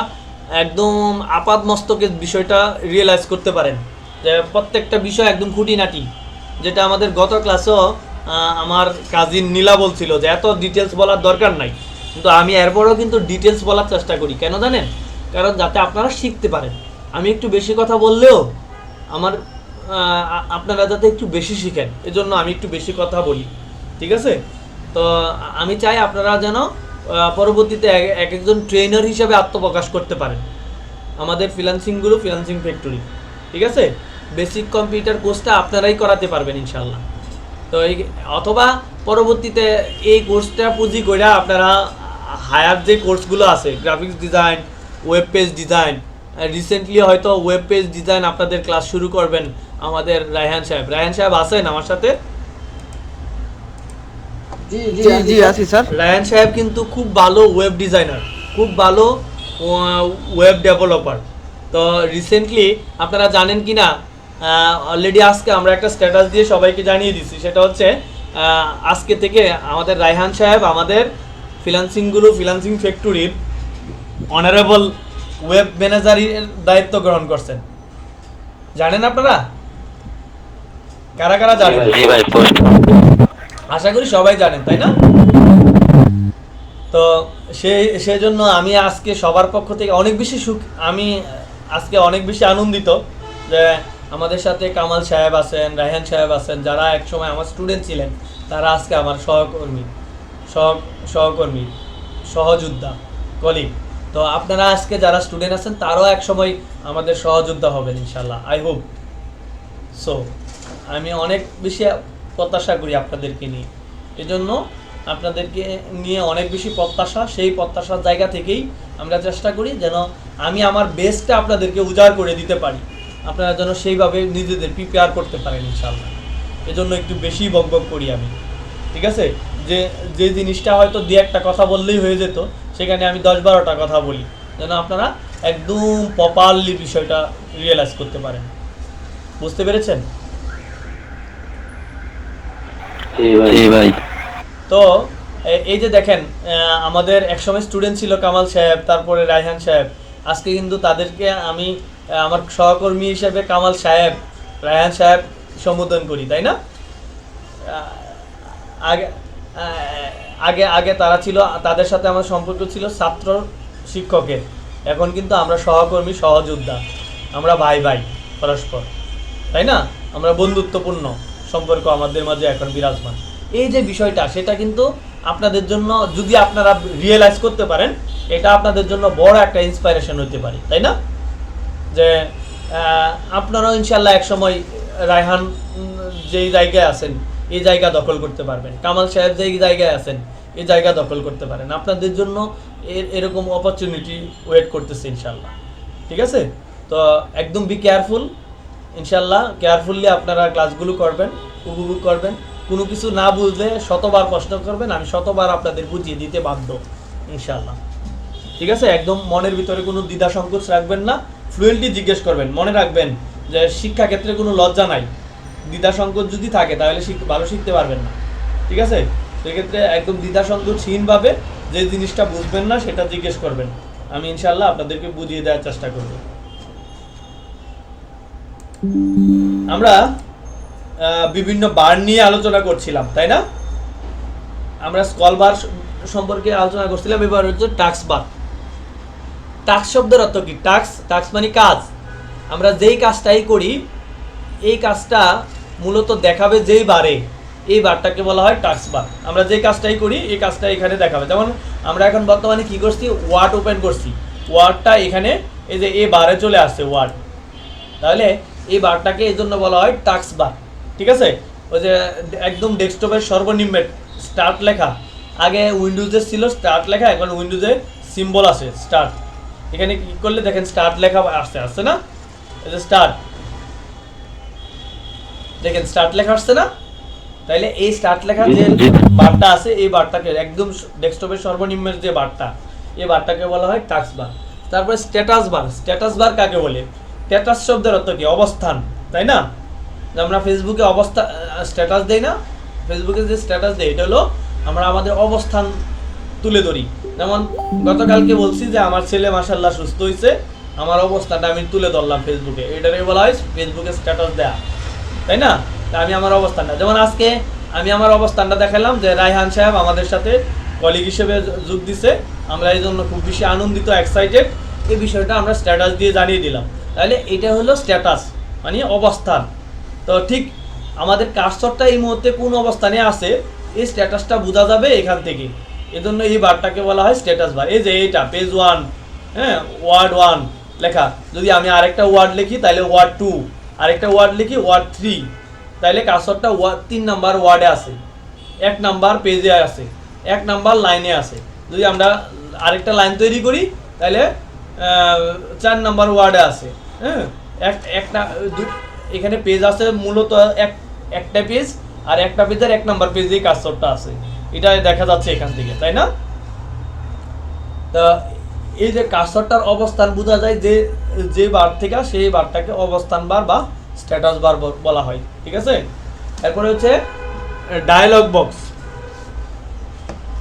একদম আপাত মস্তকে বিষয়টা রিয়েলাইজ করতে পারেন যে প্রত্যেকটা বিষয় একদম খুঁটিনাটি। যেটা আমাদের গত ক্লাসেও আমার কাজিন নীলা বলছিল যে এত ডিটেলস বলার দরকার নাই, কিন্তু আমি এরপরও কিন্তু ডিটেলস বলার চেষ্টা করি। কেন জানেন? কারণ যাতে আপনারা শিখতে পারেন। আমি একটু বেশি কথা বললেও আমার আপনারা যাতে একটু বেশি শিখেন, এজন্য আমি একটু বেশি কথা বলি, ঠিক আছে? তো আমি চাই আপনারা যেন পরবর্তীতে এক একজন ট্রেনার হিসেবে আত্মপ্রকাশ করতে পারেন আমাদের ফ্রিল্যান্সিং ফ্যাক্টরি, ঠিক আছে? বেসিক কম্পিউটার কোর্সটা আপনারাই করাতে পারবেন ইনশাল্লাহ। তো অথবা পরবর্তীতে এই কোর্সটা পুঁজি করে আপনারা হায়ার যে কোর্সগুলো আছে, graphics design, web page design, recently হয়তো ওয়েব পেজ ডিজাইন আপনাদের ক্লাস শুরু করবেন আমাদের রায়হান সাহেব আছেন আমার সাথে? জি আছি স্যার। রায়হান সাহেব কিন্তু খুব ভালো ওয়েব ডিজাইনার, খুব ভালো ওয়েব ডেভেলপার। তো রিসেন্টলি আপনারা জানেন কি না, অলরেডি আজকে আমরা একটা স্ট্যাটাস দিয়ে সবাইকে জানিয়ে দিচ্ছি, সেটা হচ্ছে আজকে থেকে আমাদের রায়হান সাহেব আমাদের ফ্রিল্যান্সিং ফ্যাক্টরির অনারেবল ওয়েব ম্যানেজারের দায়িত্ব গ্রহণ করছেন। জানেন আপনারা? কারা কারা জানেন? জি ভাই, আশা করি সবাই জানেন, তাই না? তো সেই জন্য আমি আজকে সবার পক্ষ থেকে অনেক বেশি আমি আজকে অনেক বেশি আনন্দিত যে আমাদের সাথে কামাল সাহেব আছেন, রায়হান সাহেব আছেন, যারা একসময় আমার স্টুডেন্ট ছিলেন, তারা আজকে আমার সহকর্মী সহযোদ্ধা কলিগ। তো আপনারা আজকে যারা স্টুডেন্ট আছেন তারাও একসময় আমাদের সহযোদ্ধা হবেন ইনশাল্লাহ, আই হোপ সো। আমি অনেক বেশি প্রত্যাশা করি আপনাদেরকে নিয়ে, এজন্য আপনাদেরকে নিয়ে অনেক বেশি প্রত্যাশা। সেই প্রত্যাশার জায়গা থেকেই আমরা চেষ্টা করি যেন আমি আমার বেস্টটা আপনাদেরকে উজাড় করে দিতে পারি, আপনারা যেন সেইভাবে নিজেদের প্রিপেয়ার করতে পারেন ইনশাল্লাহ। এজন্য একটু বেশি বকবক করি আমি, ঠিক আছে? যে জিনিসটা হয়তো দু একটা কথা বললেই হয়ে যেত, সেখানে আমি 10-12টা কথা বলি, যেন আপনারা একদম প্রপারলি বিষয়টা রিয়েলাইজ করতে পারেন। বুঝতে পেরেছেন? জি ভাই। তো এই যে দেখেন, আমাদের একসময় স্টুডেন্ট ছিল কামাল সাহেব, তারপরে রায়হান সাহেব। আজকে কিন্তু তাদেরকে আমি আমার সহকর্মী হিসেবে কামাল সাহেব, রায়হান সাহেব সম্বোধন করি, তাই না? আগে আগে আগে তারা ছিল, তাদের সাথে আমার সম্পর্ক ছিল ছাত্র শিক্ষকের। এখন কিন্তু আমরা সহকর্মী সহযোদ্ধা, আমরা ভাই ভাই পরস্পর, তাই না? আমরা বন্ধুত্বপূর্ণ সম্পর্ক আমাদের মাঝে এখন বিরাজমান। এই যে বিষয়টা, সেটা কিন্তু আপনাদের জন্য যদি আপনারা রিয়েলাইজ করতে পারেন, এটা আপনাদের জন্য বড় একটা ইন্সপাইরেশন হতে পারে, তাই না? যে আপনারাও ইনশাল্লাহ একসময় রায়হান যেই জায়গায় আছেন এই জায়গা দখল করতে পারবেন, কামাল সাহেব যেই জায়গায় আছেন এই জায়গা দখল করতে পারেন। আপনাদের জন্য এরকম অপরচুনিটি ওয়েট করতেছে ইনশাল্লাহ, ঠিক আছে? তো একদম বি কেয়ারফুল ইনশাল্লাহ। কেয়ারফুললি আপনারা ক্লাসগুলো করবেন, উপভোগ করবেন। কোনো কিছু না বুঝলে শতবার প্রশ্ন করবেন, আমি শতবার আপনাদের বুঝিয়ে দিতে বাধ্য ইনশাল্লাহ, ঠিক আছে? একদম মনের ভিতরে কোনো দ্বিধা সংকোচ রাখবেন না, ফ্লুয়েন্টলি জিজ্ঞেস করবেন। মনে রাখবেন যে শিক্ষাক্ষেত্রে কোনো লজ্জা নাই। দ্বিধা সংকোচ যদি থাকে তাহলে ভালো শিখতে পারবেন না, ঠিক আছে? সেক্ষেত্রে একদম দ্বিধা সংকোচহীনভাবে যে জিনিসটা বুঝবেন না সেটা জিজ্ঞেস করবেন, আমি ইনশাল্লাহ আপনাদেরকে বুঝিয়ে দেওয়ার চেষ্টা করব। আমরা বিভিন্ন বার নিয়ে আলোচনা করছিলাম, তাই না? আমরা স্কল বার সম্পর্কে আলোচনা করছিলাম। এবার হচ্ছে টাক্স বার। টাক্স শব্দের অর্থ কি? টাক্স মানে কাজ। আমরা যেই কাজটাই করি এই কাজটা মূলত দেখাবে যেই বারে, এই বারটাকে বলা হয় টাক্স বার। আমরা যেই কাজটাই করি এই কাজটা এখানে দেখাবে। যেমন আমরা এখন বর্তমানে কি করছি, ওয়ার্ড ওপেন করছি, ওয়ার্ডটা এখানে এই যে এই বারে চলে আসছে ওয়ার্ড, তাহলে এই বারটাকে এই জন্য বলা হয় টাক্স বার, ঠিক আছে? ওই যে একদম ডেস্কটপের সর্বনিম্ন স্টার্ট লেখা, আগে উইন্ডোজের ছিল স্টার্ট লেখা, এখন উইন্ডোজে সিম্বল আছে স্টার্ট। এখানে ক্লিক করলে দেখেন স্টার্ট লেখা আসছে না? এই যে স্টার্ট, দেখেন স্টার্ট লেখা আসছে না? তাইলে এই স্টার্ট লেখা যে বারটা আছে এই বারটাকে একদম ডেস্কটপের সর্বনিম্নের যে বারটা, এই বারটাকে বলা হয় টাক্স বার। তারপরে স্ট্যাটাস বার। স্ট্যাটাস বার কাকে বলে? স্ট্যাটাস শব্দের অর্থ কি? অবস্থান, তাই না? আমরা ফেসবুকে স্ট্যাটাস দেই না? ফেসবুকে যে স্ট্যাটাস দেই এটা হলো আমরা আমাদের অবস্থান তুলে ধরি। যেমন গতকালকে বলছি যে আমার ছেলে মাশাআল্লাহ সুস্থ হয়েছে, আমার অবস্থানটা আমি তুলে ধরলাম ফেসবুকে, এটাকে বলা হয় ফেসবুকে স্ট্যাটাস দেয়া, তাই না? আমি আমার অবস্থানটা, যেমন আজকে আমি আমার অবস্থানটা দেখালাম যে রায়হান সাহেব আমাদের সাথে কলিগ হিসেবে যোগ দিছে, আমরা এই জন্য খুব বেশি আনন্দিত, এক্সাইটেড। এই বিষয়টা আমরা স্ট্যাটাস দিয়ে জানিয়ে দিলাম। তাহলে এটা হলো স্ট্যাটাস মানে অবস্থান। তো ঠিক আমাদের কার্সরটা এই মুহূর্তে কোন অবস্থানে আছে এই স্ট্যাটাসটা বোঝা যাবে এখান থেকে, এজন্য এই বারটাকে বলা হয় স্ট্যাটাস বার। এই যে এইটা পেজ 1, হ্যাঁ, ওয়ার্ড 1 লেখা, যদি আমি আরেকটা ওয়ার্ড লিখি তাহলে ওয়ার্ড 2, আরেকটা ওয়ার্ড লিখি ওয়ার্ড 3, তাহলে কার্সরটা 3 নাম্বার ওয়ার্ডে আছে, 1 নাম্বার পেজে আছে, 1 নাম্বার লাইনে আছে। যদি আমরা আরেকটা লাইন তৈরি করি তাহলে 4 নাম্বার ওয়ার্ডে আছে, হ্যাঁ। এখানে পেজ আছে মূলত একটা পেজ, আর একটা পেজের 1 নাম্বার পেজেই কার্সরটা আছে, এটা দেখা যাচ্ছে এখান থেকে, তাই না? তা এই যে কার্সরটার অবস্থান বোঝা যায় যে বার থেকে, সেই বারটাকে অবস্থান বার বা স্ট্যাটাস বার বলা হয়, ঠিক আছে? এরপরে হচ্ছে ডায়ালগ বক্স।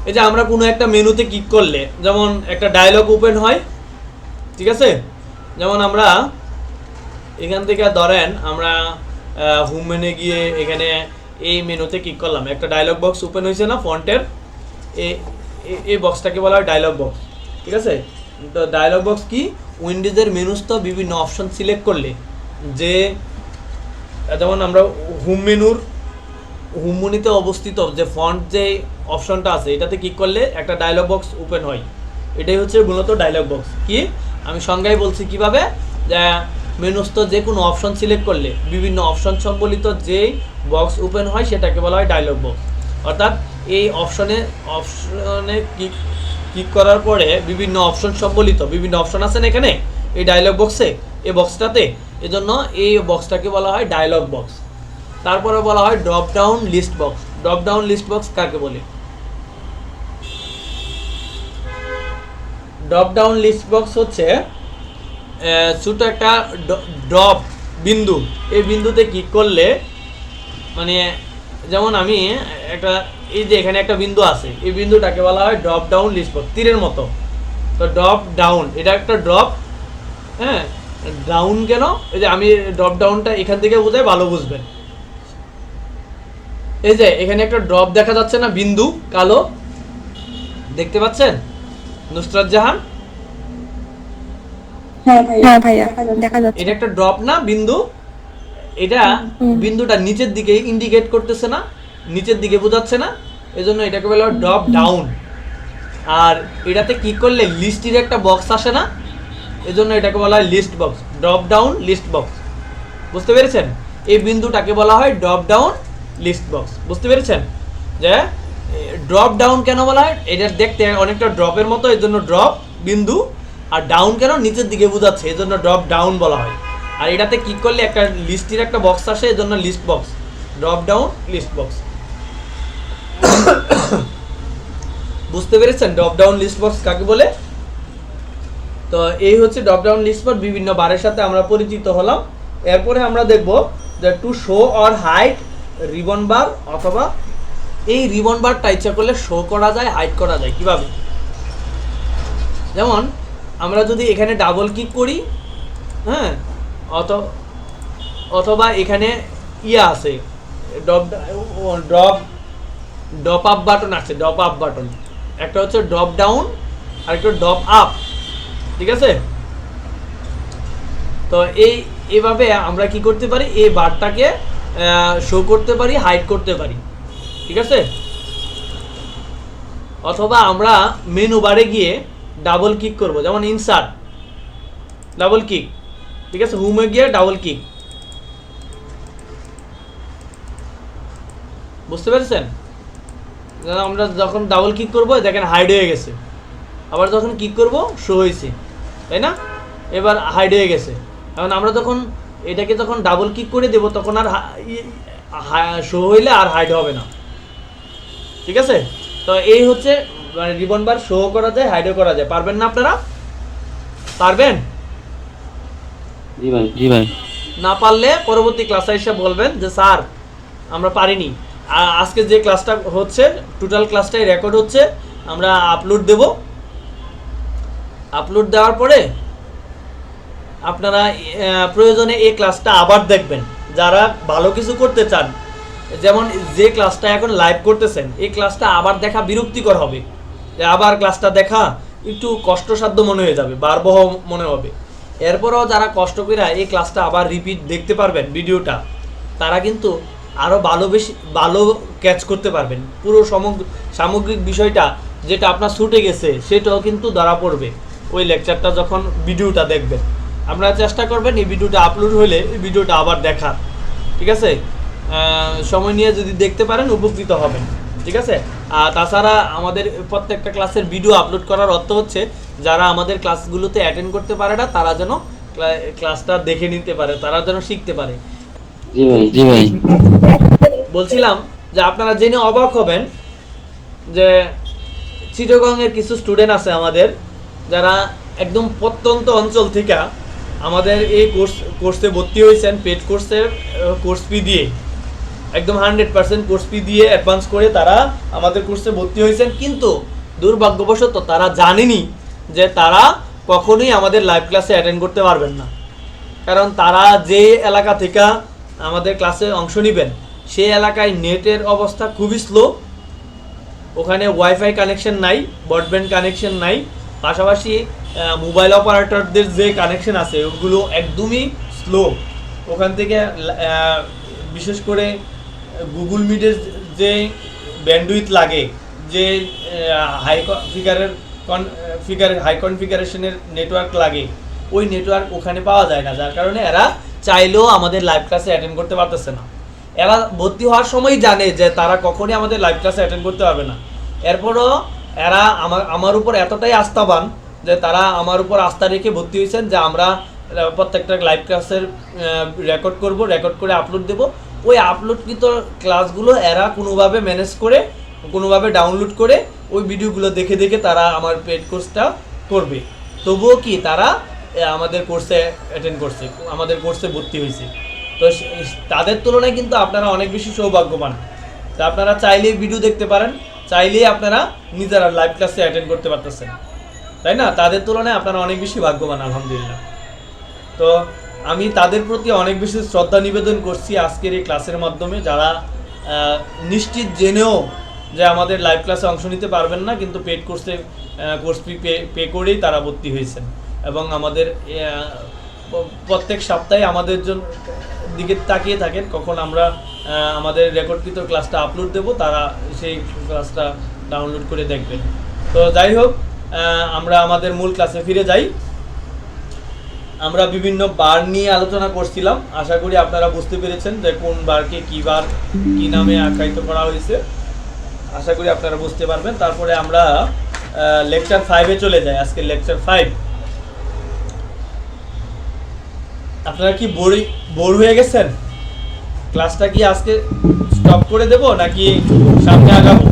এই যে আমরা কোনো একটা মেনুতে ক্লিক করলে যেমন একটা ডায়ালগ ওপেন হয়, ঠিক আছে? যেমন আমরা এখান থেকে ধরেন আমরা হোম মেনে গিয়ে এখানে এই মেনুতে ক্লিক করলাম, একটা ডায়লগ বক্স ওপেন হয়েছে না ফন্টের, এই বক্সটাকে বলা হয় ডায়লগ বক্স। ঠিক আছে? তো ডায়লগ বক্স কি, উইন্ডোজের মেনুস্থ বিভিন্ন অপশন সিলেক্ট করলে যে, যেমন আমরা হোম মেনুতে অবস্থিত যে ফন্ট যে অপশনটা আছে এটাতে ক্লিক করলে একটা ডায়লগ বক্স ওপেন হয়। এটাই হচ্ছে মূলত ডায়লগ বক্স। কি আমি সংজ্ঞায় বলছি কিভাবে, যে মেনুস্থ যে কোনো অপশন সিলেক্ট করলে বিভিন্ন অপশন সম্বলিত যে বক্স ওপেন হয় সেটাকে বলা হয় ডায়লগ বক্স। অর্থাৎ এই অপশনে ক্লিক করার পরে বিভিন্ন অপশন সম্বলিত বিভিন্ন অপশন আছে না এখানে এই ডায়লগ বক্সে, এই বক্সটাতে, এজন্য এই বক্সটাকে বলা হয় ডায়লগ বক্স। তারপরে বলা হয় drop down list box. Drop down list box কাকে বলে? ড্রপ ডাউন লিস্ট বক্স হচ্ছে ছোট একটা ড্রপ বিন্দু, এই বিন্দুতে ক্লিক করলে মানে যেমন আমি একটা এই যে এখানে একটা বিন্দু আছে, এই বিন্দুটাকে বলা হয় ড্রপ ডাউন লিস্ট বক্স, তীরের মতো। তো ড্রপ ডাউন এটা একটা ড্রপ, হ্যাঁ ডাউন কেন, এই যে আমি ড্রপ ডাউনটা এখান থেকে বোঝাই, ভালো বুঝবেন। এই যে এখানে একটা ড্রপ দেখা যাচ্ছে না, বিন্দু কালো, দেখতে পাচ্ছেন নুসরাত জাহান? হ্যাঁ ভাইয়া দেখা যাচ্ছে। এটা একটা ড্রপ না বিন্দু, এটা বিন্দুটা নিচের দিকে ইন্ডিকেট করতেছে না, নিচের দিকে বোঝাচ্ছে না, এজন্য এটাকে বলা হয় ড্রপ ডাউন। আর এটাতে ক্লিক করলে লিস্টের একটা বক্স আসে না, এজন্য এটাকে বলা হয় list box, drop down list box. বুঝতে পেরেছেন? এই বিন্দুটাকে বলা হয় ড্রপ ডাউন লিস্ট বক্স। বুঝতে পেরেছেন যে ড্রপ ডাউন কেন বলা হয়? এটা দেখতে অনেকটা ড্রপের মতো, এজন্য ড্রপ বিন্দু, আর ডাউন কেন, নিচের দিকে বোঝাচ্ছে, এজন্য ড্রপ ডাউন বলা হয়। আর এটাতে ক্লিক করলে একটা লিস্টের একটা বক্স আসে, এজন্য list box, drop down list box. বুঝতে পেরেছেন ড্রপ ডাউন লিস্ট বক্স কাকে বলে? তো এই হচ্ছে ড্রপ ডাউন লিস্ট বক্স, বিভিন্ন বারের সাথে আমরা পরিচিত হলাম। এরপরে আমরা দেখব যে to show or hide ribbon bar, অথবা এই রিবন বারটা ইচ্ছা করলে শো করা যায়, হাইড করা যায়। কিভাবে? যেমন আমরা যদি এখানে ডাবল ক্লিক করি, হ্যাঁ, অথবা এখানে ইয়া আছে ড্রপ আপ বাটন আছে, ড্রপ আপ বাটন, একটা হচ্ছে ড্রপ ডাউন আর একটা ড্রপ আপ। ঠিক আছে? তো এইভাবে আমরা কি করতে পারি, এই বারটাকে শো করতে পারি, হাইড করতে পারি। ঠিক আছে? অথবা আমরা মেনু বারে গিয়ে ডাবল ক্লিক করব, যেমন ইনসার্ট, ডাবল ক্লিক। ঠিক আছে? হোমে গিয়ে ডাবল ক্লিক। বুঝতে পেরেছেন? আমরা যখন ডাবল ক্লিক করবো দেখেন হাইড হয়ে গেছে, আবার যখন ক্লিক করব শো হয়েছে, তাই না? এবার হাইড হয়ে গেছে। এখন আমরা যখন এটাকে যখন ডাবল ক্লিক করে দেব তখন আর শো হইলে আর হাইড হবে না। ঠিক আছে? তো এই হচ্ছে মানে রিবন বার শো করা যায়, হাইডও করা যায়। পারবেন না আপনারা? পারবেন? জি ভাই, জি ভাই। না পারলে পরবর্তী ক্লাসে এসে বলবেন যে স্যার আমরা পারিনি। আজকে যে ক্লাসটা হচ্ছে টোটাল ক্লাসটাই রেকর্ড হচ্ছে, আমরা আপলোড দেব। আপলোড দেওয়ার পরে আপনারা প্রয়োজনে এই ক্লাসটা আবার দেখবেন, যারা ভালো কিছু করতে চান। যেমন যে ক্লাসটা এখন লাইভ করতেছেন, এই ক্লাসটা আবার দেখা বিরক্তিকর হবে, যে আবার ক্লাসটা দেখা একটু কষ্টসাধ্য মনে হয়ে যাবে, বারবহ মনে হবে। এরপরও যারা কষ্ট করে এই ক্লাসটা আবার রিপিট দেখতে পারবেন ভিডিওটা, তারা কিন্তু আরও ভালো ক্যাচ করতে পারবেন। পুরো সামগ্রিক বিষয়টা যেটা আপনার ছুটে গেছে সেটাও কিন্তু ধরা পড়বে ওই লেকচারটা যখন ভিডিওটা দেখবেন। আপনারা চেষ্টা করবেন এই ভিডিওটা আপলোড হলে এই ভিডিওটা আবার দেখার। ঠিক আছে? সময় নিয়ে যদি দেখতে পারেন উপকৃত হবেন। ঠিক আছে? আর তাছাড়া আমাদের প্রত্যেকটা ক্লাসের ভিডিও আপলোড করার অর্থ হচ্ছে যারা আমাদের ক্লাসগুলোতে অ্যাটেন্ড করতে পারে না তারা যেন ক্লাসটা দেখে নিতে পারে, তারা যেন শিখতে পারে। জি ভাই, জি ভাই। বলছিলাম যে আপনারা জেনে অবাক হবেন যে চিটাগংয়ের কিছু স্টুডেন্ট আছে আমাদের, যারা একদম প্রত্যন্ত অঞ্চল থেকে আমাদের এই কোর্সে ভর্তি হয়েছেন, পেড কোর্স ফি দিয়ে, একদম 100% কোর্স ফি দিয়ে অ্যাডভান্স করে তারা আমাদের কোর্সে ভর্তি হয়েছেন। কিন্তু দুর্ভাগ্যবশত তারা জানেনি যে তারা কখনোই আমাদের লাইভ ক্লাসে অ্যাটেন্ড করতে পারবেন না। কারণ তারা যে এলাকা থেকে আমাদের ক্লাসে অংশ নেবেন সেই এলাকায় নেটের অবস্থা খুবই স্লো, ওখানে ওয়াইফাই কানেকশন নাই, ব্রডব্যান্ড কানেকশন নাই, পাশাপাশি মোবাইল অপারেটরদের যে কানেকশন আছে ওগুলো একদমই স্লো। ওখান থেকে বিশেষ করে গুগল মিটের যে ব্যান্ডউইথ লাগে, যে হাই হাই কনফিগারেশনের নেটওয়ার্ক লাগে, ওই নেটওয়ার্ক ওখানে পাওয়া যায় না, যার কারণে এরা চাইলেও আমাদের লাইভ ক্লাসে অ্যাটেন্ড করতে পারতেছে না। এরা ভর্তি হওয়ার সময়ই জানে যে তারা কখনই আমাদের লাইভ ক্লাসে অ্যাটেন্ড করতে পারবে না। এরপরও এরা আমার উপর এতটাই আস্থাবান যে তারা আমার উপর আস্থা রেখে ভর্তি হয়েছেন যে আমরা প্রত্যেকটা লাইভ ক্লাসের রেকর্ড করে আপলোড দেব। ওই আপলোডকৃত ক্লাসগুলো এরা কোনোভাবে ম্যানেজ করে, কোনোভাবে ডাউনলোড করে ওই ভিডিওগুলো দেখে দেখে তারা আমার পেড কোর্সটা করবে। তবুও কি তারা আমাদের কোর্সে অ্যাটেন্ড করছে, আমাদের কোর্সে ভর্তি হয়েছে। তো তাদের তুলনায় কিন্তু আপনারা অনেক বেশি সৌভাগ্যবান। তা আপনারা চাইলেই ভিডিও দেখতে পারেন, চাইলেই আপনারা নিজেরা লাইভ ক্লাসে অ্যাটেন্ড করতে পারতেছেন, তাই না? তাদের তুলনায় আপনারা অনেক বেশি ভাগ্যবান, আলহামদুলিল্লাহ। তো আমি তাদের প্রতি অনেক বেশি শ্রদ্ধা নিবেদন করছি আজকের এই ক্লাসের মাধ্যমে, যারা নিশ্চিত জেনেও যে আমাদের লাইভ ক্লাসে অংশ নিতে পারবেন না, কিন্তু পেড কোর্স ফি পে করেই তারা ভর্তি হয়েছেন এবং আমাদের প্রত্যেক সপ্তাহে আমাদের জন্য দিকে তাকিয়ে থাকেন কখন আমরা আমাদের রেকর্ডকৃত ক্লাসটা আপলোড দেব, তারা সেই ক্লাসটা ডাউনলোড করে দেখবেন। তো যাই হোক, আমরা আমাদের মূল ক্লাসে ফিরে যাই। আমরা বিভিন্ন বার নিয়ে আলোচনা করছিলাম, আশা করি আপনারা বুঝতে পেরেছেন যে কোন বারকে কী বার কী নামে আখ্যায়িত করা হয়েছে, আশা করি আপনারা বুঝতে পারবেন। তারপরে আমরা লেকচার 5-এ চলে যাই। আজকে লেকচার 5। আপনারা কি বোর হয়ে গেছেন? ক্লাসটা কি আজকে স্টপ করে দেব নাকি সামনে আগাবো?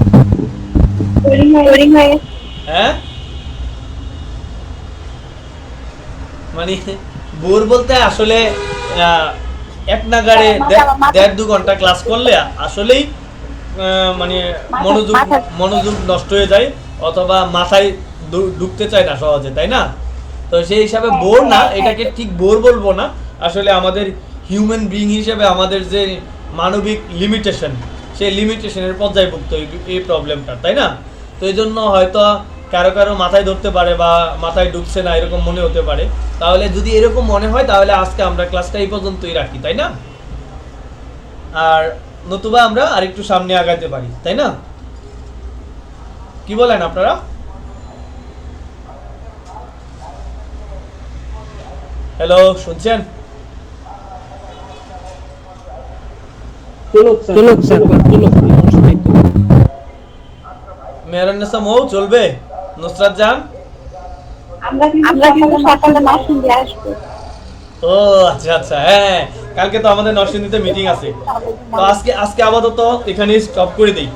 হ্যাঁ, মানে বোর বলতে আসলে এক নাগাড়ে 1.5-2 ঘন্টা ক্লাস করলে আসলেই মানে মনোযোগ নষ্ট হয়ে যায়, অথবা মাথায় ঢুকতে চায় না সহজে, তাই না? তো সেই হিসাবে বোর না, এটাকে ঠিক বোর বলবো না, আসলে আমাদের হিউম্যান বিইং হিসেবে আমাদের যে মানবিক লিমিটেশন, সেই লিমিটেশনের পর্যায়ভুক্ত এই প্রবলেমটা, তাই না? তো এই জন্য হয়তো কারো মাথায় ধরতে পারে বা মাথায় ঢুকছে না এরকম মনে হতে পারে। তাহলে যদি এরকম মনে হয় তাহলে আজকে আমরা ক্লাসটা এই পর্যন্তই রাখি, তাই না? আর নতুবা আমরা আরেকটু সামনে আগাতে পারি, তাই না? কি বলেন আপনারা? হ্যালো, শুনছেন? মেহরান্নেসা মৌ চলবে? নুসরাত জান? আমরা কিন্তু সকালে নরসিংদী আসবো। ও আচ্ছা আচ্ছা, হ্যাঁ কালকে তো আমাদের নরসিংদীতে মিটিং আছে। তো আজকে আপাতত এখানেই স্টপ করে দিই।